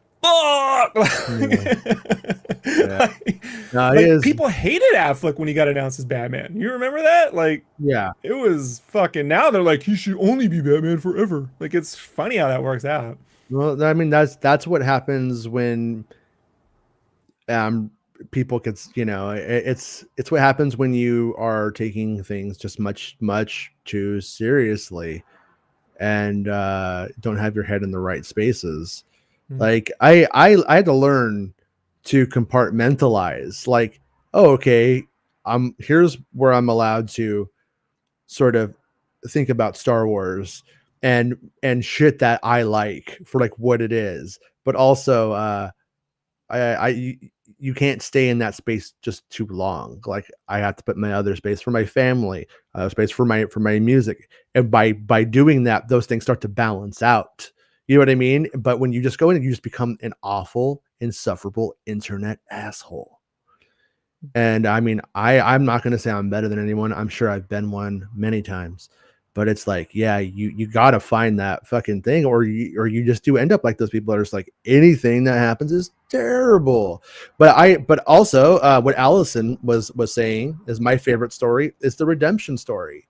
People hated Affleck when he got announced as Batman. You remember that? Like, yeah, it was fucking. Now they're like, he should only be Batman forever. Like, it's funny how that works out. Well, I mean, that's what happens when people get, you know, it's what happens when you are taking things just much too seriously and don't have your head in the right spaces. Like I had to learn to compartmentalize, like, oh, okay, here's where I'm allowed to sort of think about Star Wars and shit that I like for like what it is, but also you can't stay in that space just too long. Like, I have to put my other space for my family, space for my music, and by doing that, those things start to balance out. You know what I mean? But when you just go in, you just become an awful, insufferable internet asshole. And I mean, I'm not going to say I'm better than anyone. I'm sure I've been one many times, but it's like, yeah, you got to find that fucking thing, or you just do end up like those people that are just like, anything that happens is terrible. But also what Allison was saying is my favorite story is the redemption story.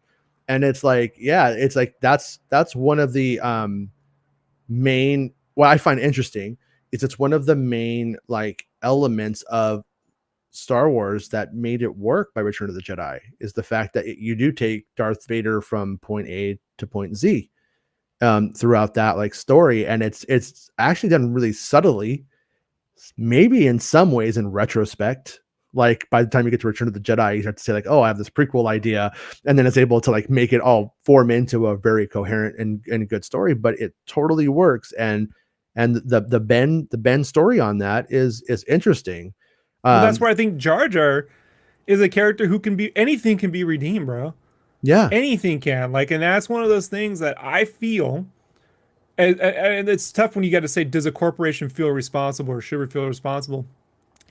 And it's like, yeah, it's like, that's one of the, main, what I find interesting is it's one of the main like elements of Star Wars that made it work by Return of the Jedi is the fact that you do take Darth Vader from point A to point Z throughout that like story, and it's actually done really subtly, maybe in some ways in retrospect. Like by the time you get to Return of the Jedi, you have to say like, oh, I have this prequel idea, and then it's able to like make it all form into a very coherent and good story. But it totally works, and the Ben story on that is interesting. Well, that's where I think Jar Jar is a character who can be anything can be redeemed, bro. Yeah, Anything can, like, and that's one of those things that I feel, and it's tough when you got to say, does a corporation feel responsible or should we feel responsible?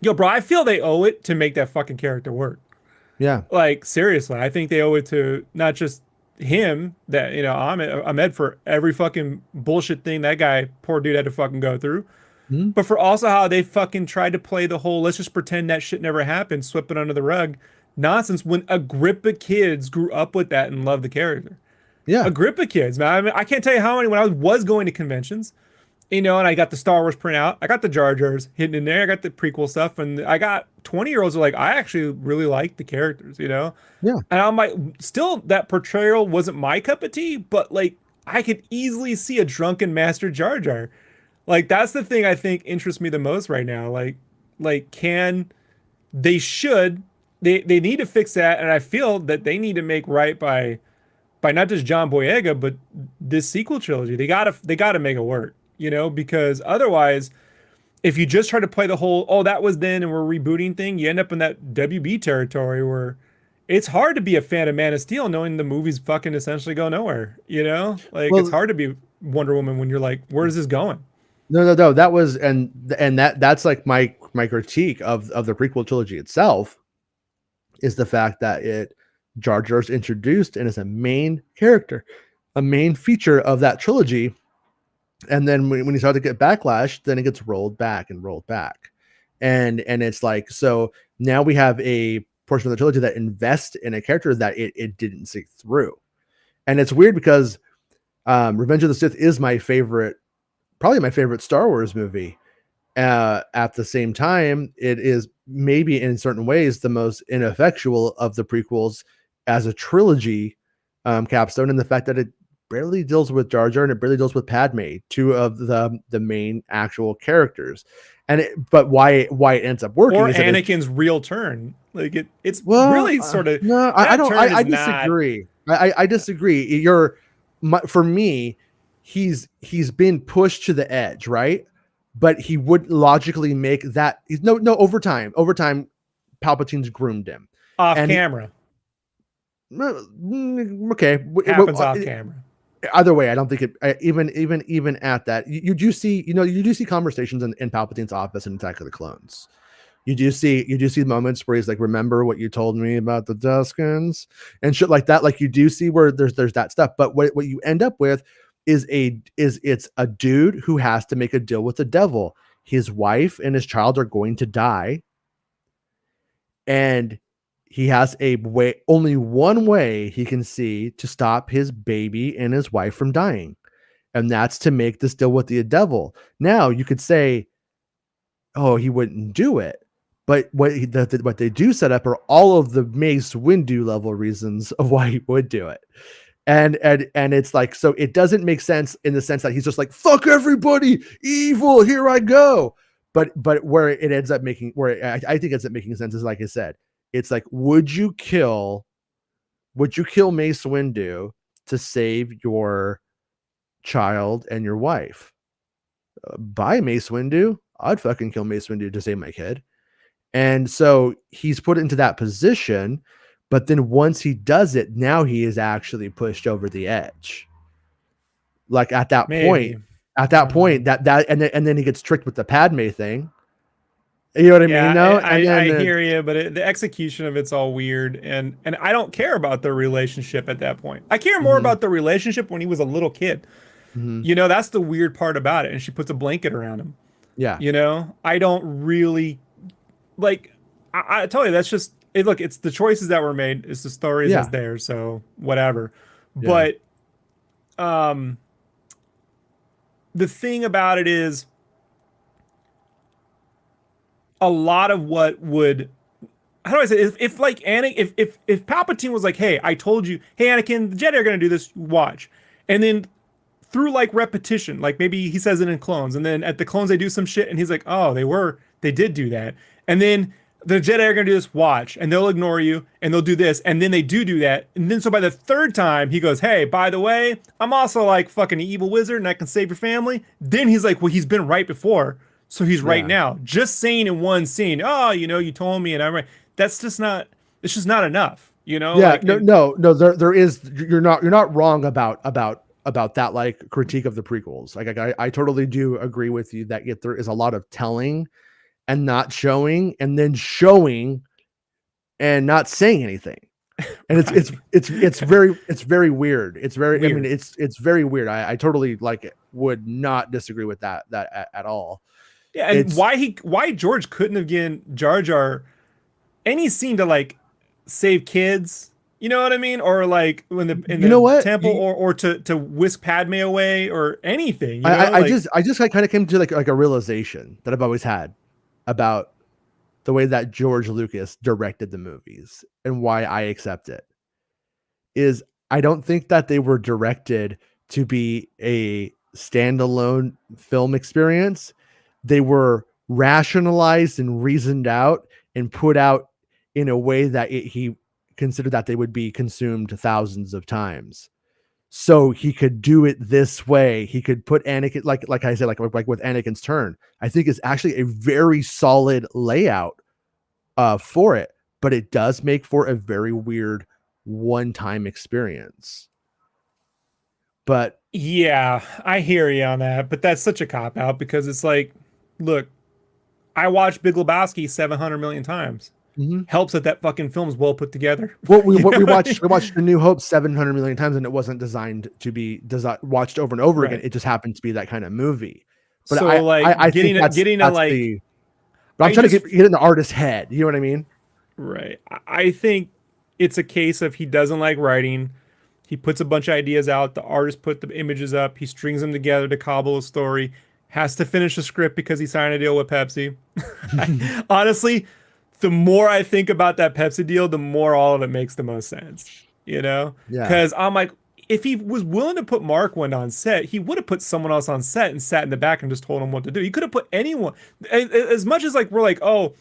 Yo, bro, I feel they owe it to make that fucking character work. yeah, Like, seriously, I think they owe it to not just him, that, you know, Ahmed for every fucking bullshit thing that guy, poor dude, had to fucking go through. Mhm. But for also how they fucking tried to play the whole, let's just pretend that shit never happened, sweep it under the rug nonsense when a grip of kids grew up with that and loved the character. yeah. A grip of kids, man. I mean, I can't tell you how many when I was going to conventions, you know, and I got the Star Wars printout, I got the Jar Jars hidden in there, I got the prequel stuff, and I got 20-year-olds who are like, I actually really like the characters, you know? Yeah. And I'm like, still, that portrayal wasn't my cup of tea, but like, I could easily see a drunken Master Jar Jar. Like, that's the thing I think interests me the most right now. Like, they should, they need to fix that, and I feel that they need to make right by not just John Boyega, but this sequel trilogy. They gotta make it work, you know, because otherwise, if you just try to play the whole, oh, that was then and we're rebooting thing, you end up in that WB territory where it's hard to be a fan of Man of Steel knowing the movies fucking essentially go nowhere, you know? Like, Well, it's hard to be Wonder Woman when you're like, where is this going? No. That was and that's like my critique of the prequel trilogy itself is the fact that Jar Jar's introduced and is a main character, a main feature of that trilogy. And then when you start to get backlash, then it gets rolled back and rolled back. And it's like, so now we have a portion of the trilogy that invests in a character that it didn't see through. And it's weird because Revenge of the Sith is probably my favorite Star Wars movie. At the same time, it is maybe in certain ways the most ineffectual of the prequels as a trilogy capstone, and the fact that it barely deals with Jar Jar and it barely deals with Padme, two of the main actual characters. But why it ends up working Or is Anakin's real turn. Like it's well, really sort of no. I don't. I disagree. I disagree. For me, he's been pushed to the edge, right? But he would logically make that. No. Over time, Palpatine's groomed him off and camera. Okay, Happens off camera. Either way, I don't think it. Even at that, you do see. You do see conversations in Palpatine's office in Attack of the Clones. You do see moments where he's like, "Remember what you told me about the Tuskens?" and shit like that. Like you do see where there's that stuff. But what you end up with is it's a dude who has to make a deal with the devil. His wife and his child are going to die, and he has only one way he can see to stop his baby and his wife from dying, and that's to make this deal with the devil. Now you could say, "Oh, he wouldn't do it." But what they do set up are all of the Mace Windu level reasons of why he would do it. And it's like, so it doesn't make sense in the sense that he's just like, fuck everybody, evil, here I go. But where it ends up making, where I think ends up making sense is, like I said, it's like, would you kill Mace Windu to save your child and your wife? By Mace Windu, I'd fucking kill Mace Windu to save my kid. And so he's put into that position. But then once he does it, now he is actually pushed over the edge. Like at that point, and then he gets tricked with the Padme thing. You know what I mean? No, I hear you, but the execution of it's all weird, and I don't care about their relationship at that point. I care more about the relationship when he was a little kid. Mm-hmm. You know, that's the weird part about it. And she puts a blanket around him. Yeah. You know, I don't really like. I tell you, that's just. Look, it's the choices that were made. It's the stories that's there, so whatever. Yeah. But the thing about it is, a lot of what would how do I say it? If like Anakin, if Palpatine was like, hey, I told you, hey Anakin, the Jedi are gonna do this, watch, and then through like repetition, like maybe he says it in clones, and then at the clones they do some shit, and he's like, oh, they did do that, and then the Jedi are gonna do this, watch, and they'll ignore you, and they'll do this, and then they do that, and then so by the third time he goes, hey, by the way, I'm also like fucking an evil wizard, and I can save your family. Then he's like, well, he's been right before, so he's right now. Just saying in one scene, oh, you told me, and I'm right. That's just not. It's just not enough, Yeah, like, no. There is. You're not wrong about that like critique of the prequels. Like I totally do agree with you that there is a lot of telling and not showing, and then showing and not saying anything. And it's very weird. It's very weird. I mean, it's very weird. I totally would not disagree with that at all. Yeah, and why George couldn't have given Jar Jar any scene to like save kids, you know what I mean, or like in the temple, or to whisk Padme away or anything. I just kind of came to like a realization that I've always had about the way that George Lucas directed the movies and why I accept it is I don't think that they were directed to be a standalone film experience. They were rationalized and reasoned out and put out in a way that he considered that they would be consumed thousands of times. So he could do it this way. He could put Anakin, like I said, like with Anakin's turn, I think is actually a very solid layout for it, but it does make for a very weird one-time experience. But yeah, I hear you on that, but that's such a cop out because it's like, look, I watched Big Lebowski 700 million times. Helps that fucking film is well put together. Well, we watched A New Hope 700 million times, and it wasn't designed to be watched over and over again. It just happened to be that kind of movie. But so I think I'm trying to get in the artist's head. You know what I mean? Right. I think it's a case of he doesn't like writing. He puts a bunch of ideas out. The artist put the images up. He strings them together to cobble a story. Has to finish the script because he signed a deal with Pepsi. Honestly, the more I think about that Pepsi deal, the more all of it makes the most sense, Yeah. Because I'm like, if he was willing to put Marquand on set, he would have put someone else on set and sat in the back and just told him what to do. He could have put anyone. As much as like we're like, oh,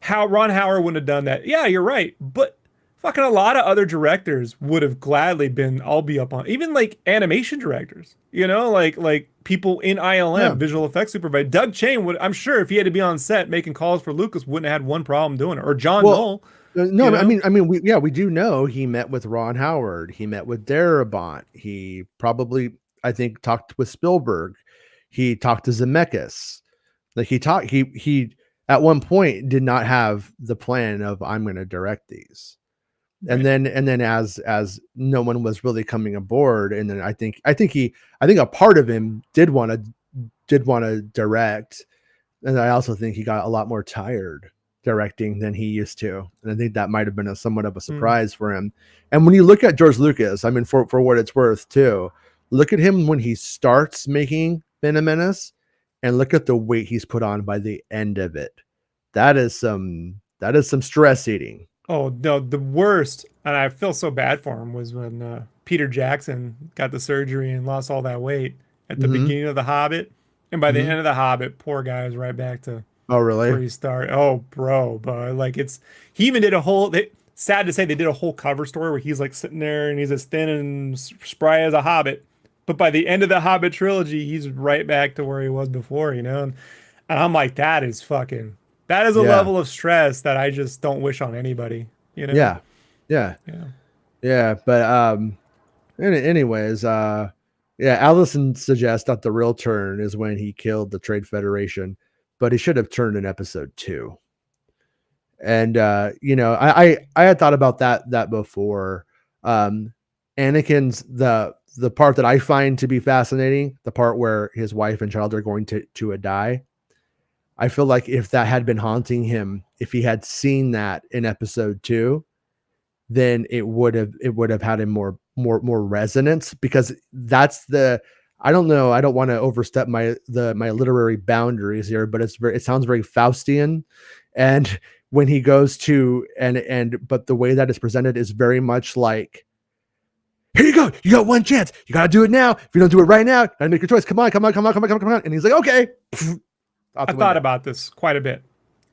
how Ron Howard wouldn't have done that. Yeah, you're right. But fucking a lot of other directors would have gladly been, I'll be up on, even like animation directors, like people in ILM, visual effects supervisor. Doug Chain would, I'm sure if he had to be on set making calls for Lucas, wouldn't have had one problem doing it. Or John Knoll. No, I mean, we do know he met with Ron Howard. He met with Darabont. He probably, I think, talked with Spielberg. He talked to Zemeckis. Like he at one point did not have the plan of I'm going to direct these. Right. And then as no one was really coming aboard, and then I think a part of him did want to direct, and I also think he got a lot more tired directing than he used to, and I think that might have been somewhat of a surprise for him. And when you look at George Lucas, I mean, for what it's worth too, look at him when he starts making Venom Menace, and look at the weight he's put on by the end of it. That is some stress eating. Oh no, the worst, and I feel so bad for him, was when Peter Jackson got the surgery and lost all that weight at the beginning of The Hobbit, and by the end of The Hobbit, poor guy is right back to where he started. Oh, bro, but like he even did a whole. Sad to say, they did a whole cover story where he's like sitting there and he's as thin and spry as a Hobbit, but by the end of the Hobbit trilogy, he's right back to where he was before, and I'm like, that is a level of stress that I just don't wish on anybody, Yeah. But anyways, Allison suggests that the real turn is when he killed the Trade Federation, but he should have turned in episode 2. And I had thought about that before. Anakin's the part that I find to be fascinating, the part where his wife and child are going to die. I feel like if that had been haunting him, if he had seen that in episode 2, then it would have had him more resonance, because that's I don't know. I don't want to overstep my literary boundaries here, but it sounds very Faustian. And when he goes to but the way that it's presented is very much like, here you go, you got one chance, you gotta do it now. If you don't do it right now, gotta make your choice. Come on. And he's like, okay. I thought about this quite a bit,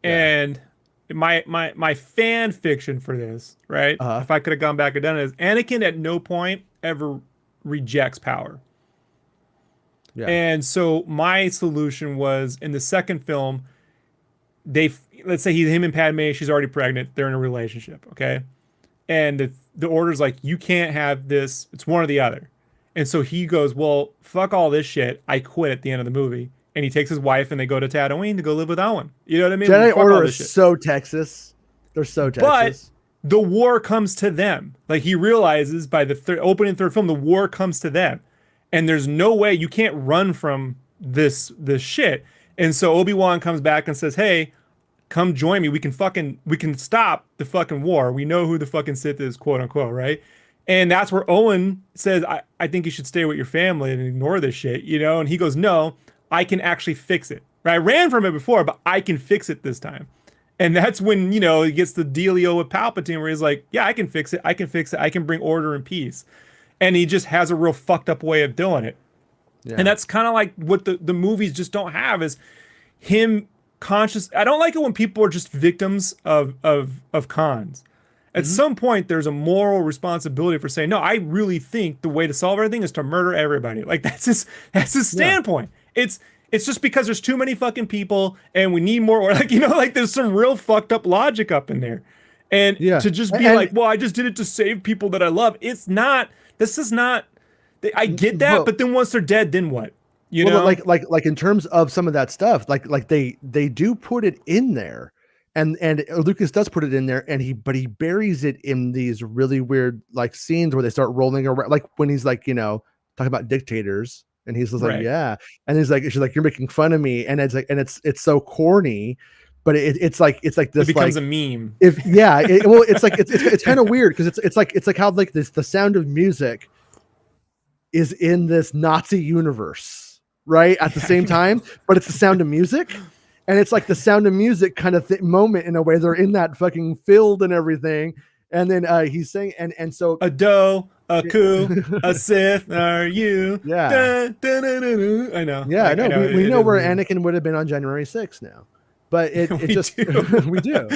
and my fan fiction for this, right? If I could have gone back and done it, is Anakin at no point ever rejects power. Yeah. And so my solution was, in the second film, let's say him and Padme, she's already pregnant, they're in a relationship, okay? And the order's like, you can't have this, it's one or the other. And so he goes, well, fuck all this shit, I quit at the end of the movie. And he takes his wife and they go to Tatooine to go live with Owen. You know what I mean? Jedi Order is so Texas. They're so Texas. But the war comes to them. Like, he realizes by the opening third film, the war comes to them. And there's no way, you can't run from this shit. And so Obi-Wan comes back and says, hey, come join me. We can stop the fucking war. We know who the fucking Sith is, quote unquote, right? And that's where Owen says, I think you should stay with your family and ignore this shit, you know? And he goes, no, I can actually fix it. Right? I ran from it before, but I can fix it this time. And that's when, you know, he gets the dealio with Palpatine where he's like, yeah, I can fix it. I can bring order and peace. And he just has a real fucked up way of doing it. Yeah. And that's kind of like what the movies just don't have, is him conscious. I don't like it when people are just victims of cons. At some point, there's a moral responsibility for saying, no, I really think the way to solve everything is to murder everybody. Like, that's his standpoint. Yeah. It's just because there's too many fucking people and we need more, or like, you know, like there's some real fucked up logic up in there. And to just be like, well, I just did it to save people that I love. This is not, I get that, but then once they're dead, then what? You know? Like in terms of some of that stuff, like they do put it in there, and Lucas does put it in there, but he buries it in these really weird like scenes where they start rolling around, like when he's like, you know, talking about dictators, and he's just like, yeah, and she's like, you're making fun of me, and it's like, and it's so corny. But it's like this, it becomes like, a meme. It's kind of weird because it's like how like the Sound of Music is in this Nazi universe, right? At the same time, but it's the Sound of Music, and it's like the Sound of Music kind of moment in a way. They're in that fucking field and everything, and then he's saying, and so a doe, a coup, a Sith, are you? Yeah, dun, dun, dun, dun, dun. I know. Yeah, I know. We know where Anakin would have been on January 6th now. But it just we do,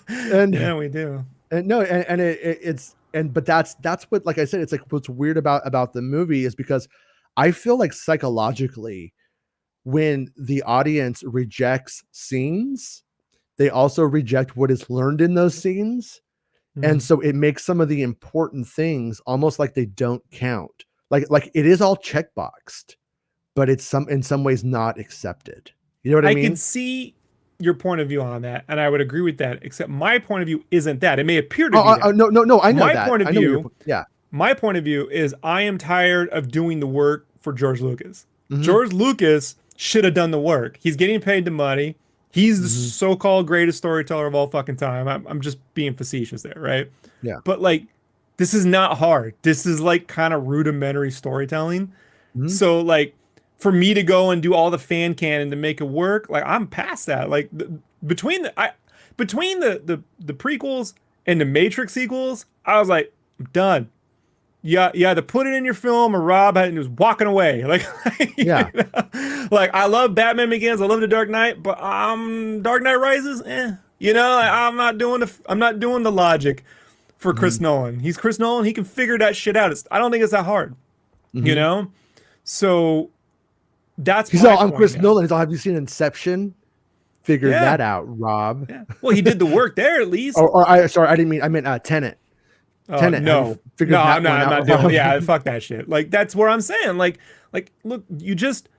and yeah, we do, and no, but that's what, like I said, it's like what's weird about the movie is because I feel like psychologically, when the audience rejects scenes, they also reject what is learned in those scenes, and so it makes some of the important things almost like they don't count. Like it is all checkboxed, but it's in some ways not accepted. You know what I mean? I can see your point of view on that, and I would agree with that, except my point of view isn't that. It may appear to be that. No, I know my that. Point of view, yeah. My point of view is I am tired of doing the work for George Lucas. George Lucas should have done the work. He's getting paid the money. He's the so-called greatest storyteller of all fucking time. I'm just being facetious there, right? Yeah. But like, this is not hard. This is like kind of rudimentary storytelling. So like, for me to go and do all the fan canon to make it work, like I'm past that. Like between the prequels and the Matrix sequels, I was like, I'm done. Yeah, either put it in your film or Rob was walking away. Like, yeah, you know? Like I love Batman Begins, I love The Dark Knight, but Dark Knight Rises, you know, like, I'm not doing the logic for Chris Nolan. He's Chris Nolan. He can figure that shit out. I don't think it's that hard, you know. So. He's all, I'm Chris Nolan. He's all, have you seen Inception? Figure that out, Rob. Yeah. Well, he did the work there at least. I meant Tenet. Tenet. No, I'm not doing. Yeah, fuck that shit. Like that's where I'm saying. Like, look, you just,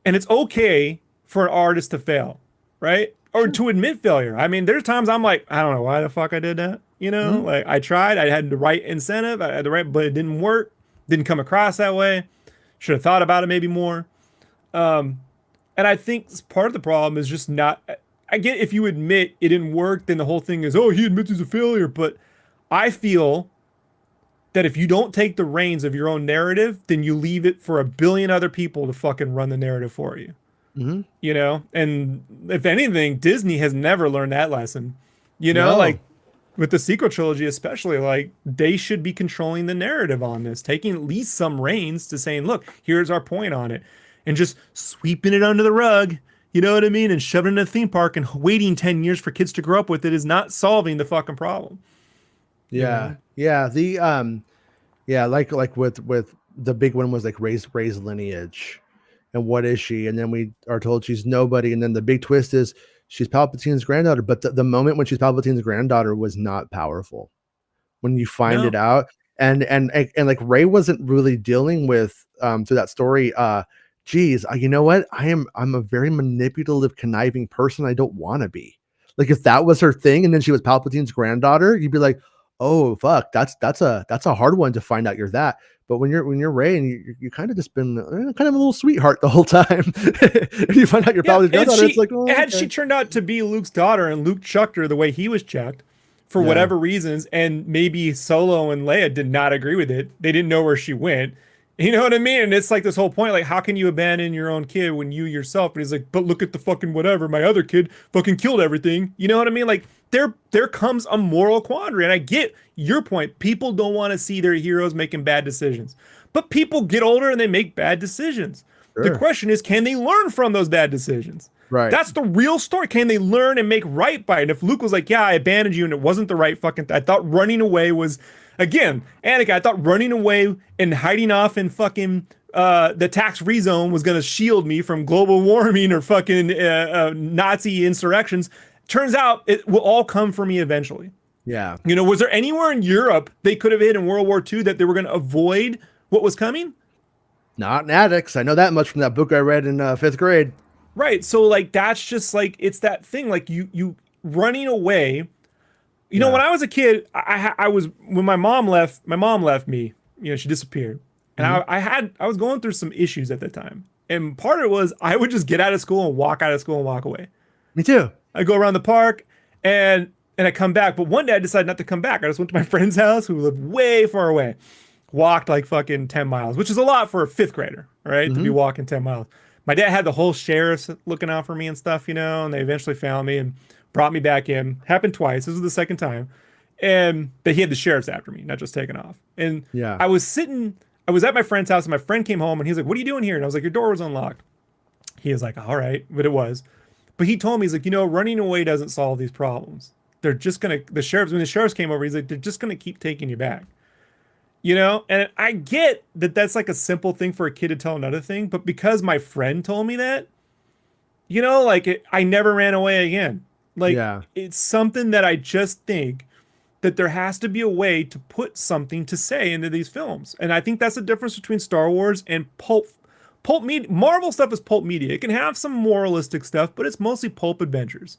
and it's okay for an artist to fail, right? Or to admit failure. I mean, there's times I'm like, I don't know why the fuck I did that. You know, like I tried. I had the right incentive. I had the right, but it didn't work. Didn't come across that way. Should have thought about it maybe more. And I think part of the problem is just not, I get if you admit it didn't work, then the whole thing is, oh, he admits he's a failure. But I feel that if you don't take the reins of your own narrative, then you leave it for a billion other people to fucking run the narrative for you. Mhm. You know, and if anything, Disney has never learned that lesson. You know, No. like with the sequel trilogy, especially, like they should be controlling the narrative on this, taking at least some reins to saying, look, here's our point on it, and just sweeping it under the rug. You know what I mean? And shoving it in a theme park and waiting 10 years for kids to grow up with it is not solving the fucking problem. Yeah. Yeah. Yeah, like with the big one was like raise lineage, and what is she? And then we are told she's nobody, and then the big twist is she's Palpatine's granddaughter. But the moment when she's Palpatine's granddaughter was not powerful. When you find it out, and like Ray wasn't really dealing with through that story. Geez, you know what? I'm a very manipulative, conniving person. I don't want to be. Like if that was her thing, and then she was Palpatine's granddaughter, you'd be like, oh fuck, that's a hard one to find out you're that. But when you're Ray and you kind of just been kind of a little sweetheart the whole time, and you find out you're Palpatine's granddaughter, it's like, oh, had she turned out to be Luke's daughter and Luke chucked her the way he was chucked for whatever reasons, and maybe Solo and Leia did not agree with it, they didn't know where she went. You know what I mean? And it's like this whole point, like, how can you abandon your own kid when you yourself? But he's like, but look at the fucking whatever. My other kid fucking killed everything. You know what I mean? Like, there comes a moral quandary. And I get your point. People don't want to see their heroes making bad decisions. But people get older and they make bad decisions. Sure. The question is, can they learn from those bad decisions? Right. That's the real story. Can they learn and make right by it? And if Luke was like, yeah, I abandoned you and it wasn't the right fucking I thought running away was... Again, Anakin, I thought running away and hiding off in fucking the tax-free zone was going to shield me from global warming or fucking Nazi insurrections. Turns out it will all come for me eventually. Yeah. You know, was there anywhere in Europe they could have hit in World War II that they were going to avoid what was coming? Not in addicts. I know that much from that book I read in 5th grade. Right. So, like, that's just like, it's that thing. Like, you running away... You know, when I was a kid, I was when my mom left me. You know, she disappeared, and I was going through some issues at that time. And part of it was I would just get out of school and walk out of school and walk away. Me too. I go around the park and I come back. But one day I decided not to come back. I just went to my friend's house who lived way far away. Walked like fucking 10 miles, which is a lot for a 5th grader, right? To be walking 10 miles. My dad had the whole sheriffs looking out for me and stuff, you know, and they eventually found me and brought me back in. Happened twice. This was the second time. But he had the sheriffs after me, not just taking off. And I was at my friend's house and my friend came home and he was like, what are you doing here? And I was like, your door was unlocked. He was like, all right, but it was. But he told me, he's like, you know, running away doesn't solve these problems. They're just going to, when the sheriffs came over, he's like, they're just going to keep taking you back. You know, and I get that that's like a simple thing for a kid to tell another thing. But because my friend told me that, you know, like I never ran away again. Like, it's something that I just think that there has to be a way to put something to say into these films. And I think that's the difference between Star Wars and pulp media. Marvel stuff is pulp media. It can have some moralistic stuff, but it's mostly pulp adventures.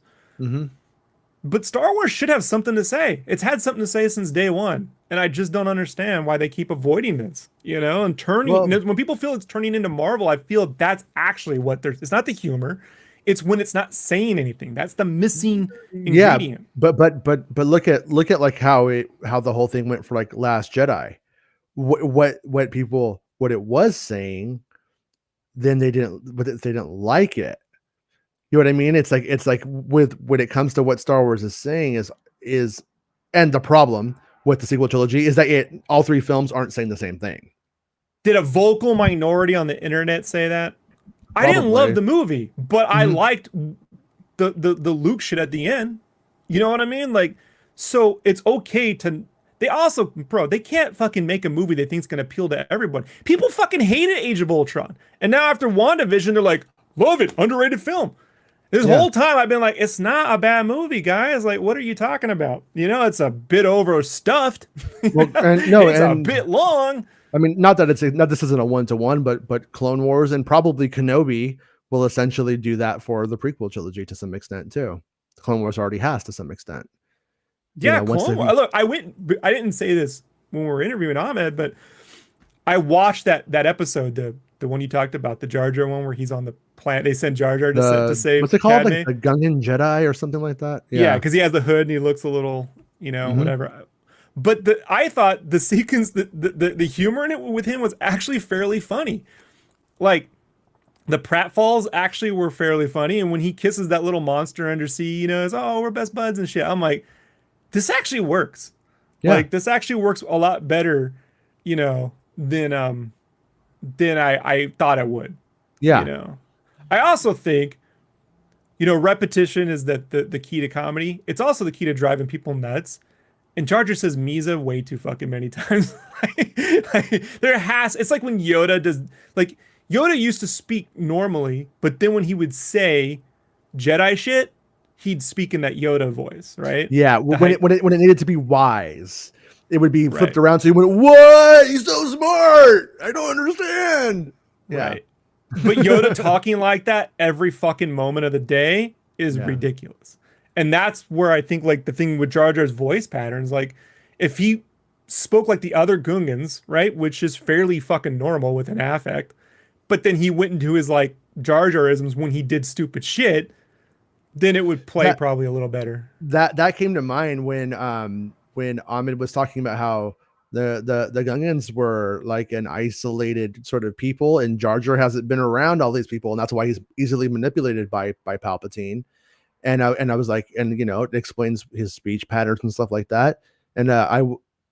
But Star Wars should have something to say. It's had something to say since day one. And I just don't understand why they keep avoiding this, you know, and when people feel it's turning into Marvel, I feel that's actually what it's not the humor. It's when it's not saying anything. That's the missing ingredient. But look at like how the whole thing went for like Last Jedi. What it was saying, then they didn't like it. You know what I mean? It's like with when it comes to what Star Wars is saying is and the problem with the sequel trilogy is that all 3 films aren't saying the same thing. Did a vocal minority on the internet say that? Probably. I didn't love the movie, but I liked the Luke shit at the end. You know what I mean? Like, so it's okay to. They also, they can't fucking make a movie they think's gonna appeal to everyone. People fucking hated Age of Ultron, and now after WandaVision, they're like, love it, underrated film. This whole time I've been like, it's not a bad movie, guys. Like, what are you talking about? You know, it's a bit overstuffed. Well, it's a bit long. I mean, not that this isn't a 1-to-1, but Clone Wars and probably Kenobi will essentially do that for the prequel trilogy to some extent too. Clone Wars already has to some extent. Yeah, Clone Wars. Look, I didn't say this when we were interviewing Ahmed, but I watched that episode, the one you talked about, the Jar Jar one where he's on the planet. They send Jar Jar to save. What's it called? Padme. Like the Gungan Jedi or something like that. Yeah, because he has the hood and he looks a little, you know, whatever. But I thought the sequence, the humor in it with him was actually fairly funny. Like, the pratfalls actually were fairly funny. And when he kisses that little monster under sea, you know, is oh, we're best buds and shit. I'm like, this actually works. Yeah. Like this actually works a lot better, you know, than I thought it would. Yeah. You know. I also think, you know, repetition is the key to comedy. It's also the key to driving people nuts. And Jar Jar says Misa way too fucking many times. It's like when Yoda does, like, Yoda used to speak normally, but then when he would say Jedi shit, he'd speak in that Yoda voice, right? Yeah, when it needed to be wise, it would be flipped Right. around. So he went, "What? He's so smart. I don't understand." Yeah. Right. But Yoda talking like that every fucking moment of the day is ridiculous. And that's where I think, like, the thing with Jar Jar's voice patterns, like, if he spoke like the other Gungans, right, which is fairly fucking normal with an affect, but then he went into his, like, Jar Jarisms when he did stupid shit, then it would play probably a little better. That came to mind when Ahmed was talking about how the Gungans were like an isolated sort of people, and Jar Jar hasn't been around all these people, and that's why he's easily manipulated by Palpatine. And I was like, and you know, it explains his speech patterns and stuff like that. And I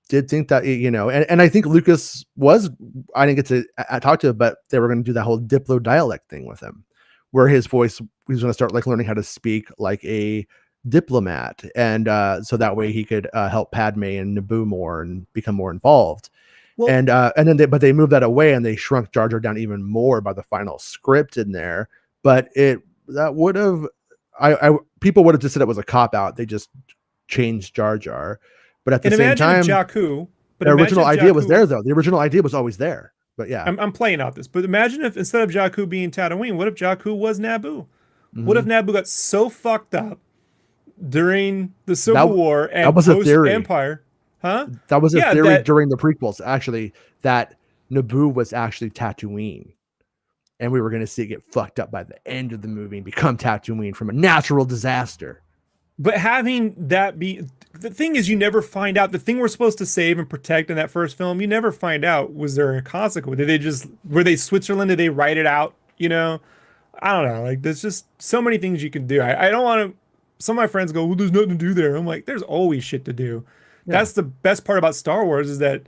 did think that, you know, and I think Lucas was, I didn't get to talk to him, but they were going to do that whole Diplo dialect thing with him, where his voice, he was going to start like learning how to speak like a diplomat, and so that way he could help Padme and Naboo more and become more involved. Well, and then they moved that away, and they shrunk Jar Jar down even more by the final script in there. But that would have, people would have just said it was a cop out. They just changed Jar Jar, but at the same time, Jakku, the original idea was there though. The original idea was always there. But yeah, I'm playing out this. But imagine if instead of Jakku being Tatooine, what if Jakku was Naboo? Mm-hmm. What if Naboo got so fucked up during the Civil War and post-Empire? Huh? That was a theory during the prequels, actually, that Naboo was actually Tatooine. And we were going to see it get fucked up by the end of the movie and become Tatooine from a natural disaster. But having that be... The thing is, you never find out. The thing we're supposed to save and protect in that first film, you never find out. Was there a consequence? Were they Switzerland? Did they write it out? You know? I don't know. Like, there's just so many things you can do. I don't want to... Some of my friends go, well, there's nothing to do there. I'm like, there's always shit to do. Yeah. That's the best part about Star Wars, is that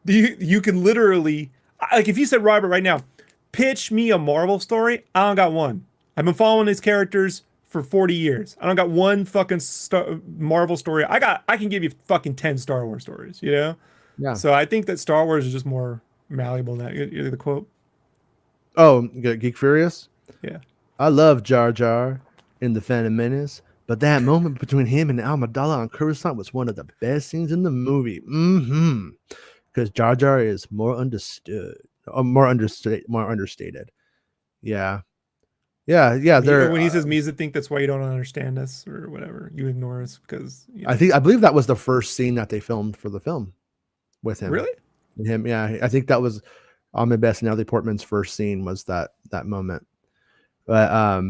you can literally... Like, if you said, Robert, right now, pitch me a Marvel story, I don't got one. I've been following these characters for 40 years. I don't got one fucking Marvel story. I can give you fucking 10 Star Wars stories, you know? Yeah. So I think that Star Wars is just more malleable than that. You the quote? Oh, Geek Furious? Yeah. I love Jar Jar in The Phantom Menace, but that moment between him and Amidala on Coruscant was one of the best scenes in the movie. Mm-hmm. Because Jar Jar is more understood. More understated. Yeah. When he says Misa, think that's why you don't understand us or whatever. You ignore us because, you know. I believe that was the first scene that they filmed for the film with him. Really? With him, yeah. I think that was Ahmed Best and Natalie Portman's first scene was that moment. But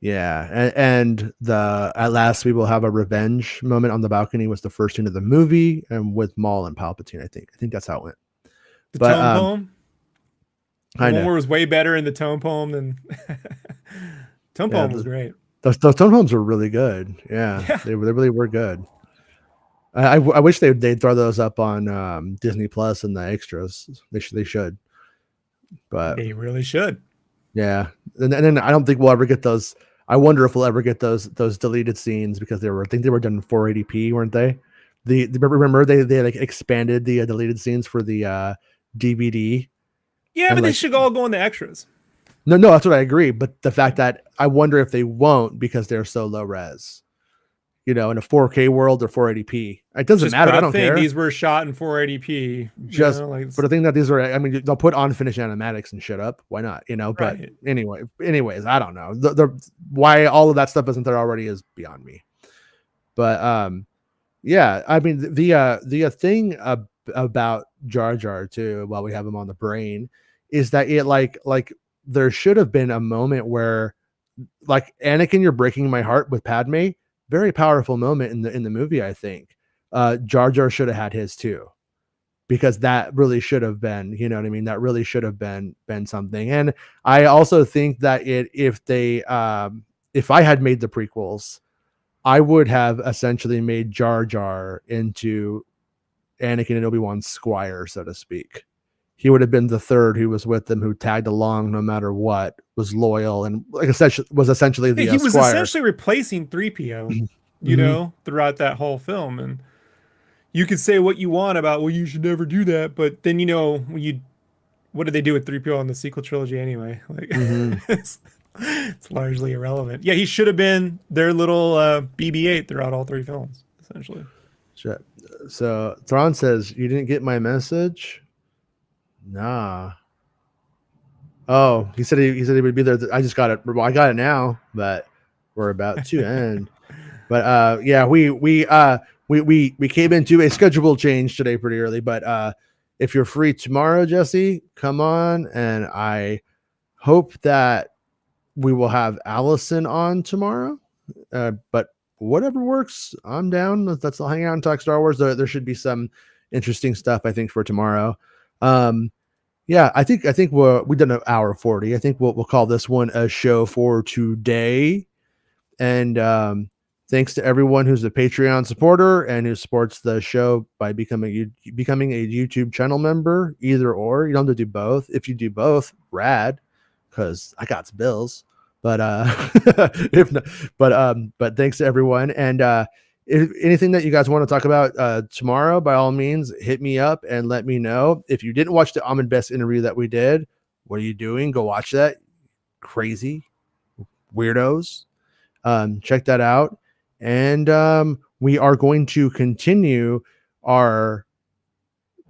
yeah, and at last we will have a revenge moment on the balcony was the first scene of the movie, and with Maul and Palpatine. I think that's how it went. The tone poem? The one where it was way better in the tone poem than... Tone poem was great. Those tone poems were really good. Yeah. They really were good. I wish they'd throw those up on Disney Plus and the extras. They should. But they really should. Yeah. And then I don't think we'll ever get those. I wonder if we'll ever get those deleted scenes, because I think they were done in 480p, weren't they? Remember they like expanded the deleted scenes for the DVD. Yeah, but they should all go in the extras. No, that's what I agree. But the fact that I wonder if they won't, because they're so low res, you know, in a 4K world or 480p, it doesn't matter. I don't care. These were shot in 480p. But I think that these are, I mean, they'll put unfinished animatics and shit up. Why not? You know, but anyways, I don't know. Why all of that stuff isn't there already is beyond me. But, yeah, I mean, the thing about Jar Jar too, while we have him on the brain, is that it like there should have been a moment where, like, Anakin, you're breaking my heart with Padme, very powerful moment in the movie. I think Jar Jar should have had his too, because that really should have been, you know what I mean? That really should have been something. And I also think that if I had made the prequels, I would have essentially made Jar Jar into Anakin and Obi-Wan's squire, so to speak. He would have been the third who was with them, who tagged along no matter what, was loyal, and like was essentially the he was squire. essentially replacing 3PO, you know, throughout that whole film. And you could say what you want about, well, you should never do that, but then, you know, what did they do with 3PO in the sequel trilogy anyway? Like, it's largely irrelevant. Yeah, he should have been their little BB-8 throughout all 3 films, essentially. Shit. So Thrawn says, "You didn't get my message." Nah. Oh, he said he would be there. I just got it. Well, I got it now, but we're about to end. But yeah, we came into a schedule change today pretty early. But if you're free tomorrow, Jesse, come on, and I hope that we will have Allison on tomorrow. But whatever works, I'm down. Let's all hang out and talk Star Wars. There should be some interesting stuff, I think, for tomorrow. Yeah, I think we've done an hour 40. I think we'll call this one a show for today. And thanks to everyone who's a Patreon supporter and who supports the show by becoming a YouTube channel member. Either or, you don't have to do both. If you do both, rad, because I got some bills. But if not, but thanks to everyone. And if anything that you guys want to talk about tomorrow, by all means, hit me up and let me know. If you didn't watch the Ahmed Best interview that we did, what are you doing? Go watch that. Crazy weirdos. Check that out. And we are going to continue our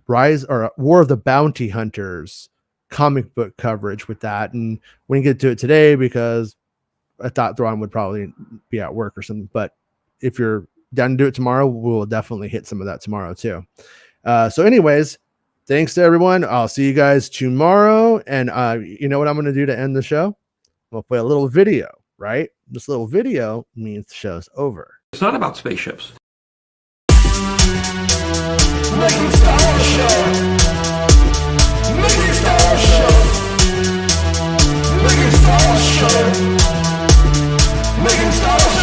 War of the Bounty Hunters comic book coverage with that, and we didn't get to it today because I thought Thrawn would probably be at work or something. But if you're down to do it tomorrow, we'll definitely hit some of that tomorrow too. So anyways, thanks to everyone. I'll see you guys tomorrow. And you know what I'm going to do to end the show? We'll play a little video, right? This little video means the show's over. It's not about spaceships. Making Star Wars Show. Making Star Wars Show. Making Star Wars Show. Making Star Wars Show.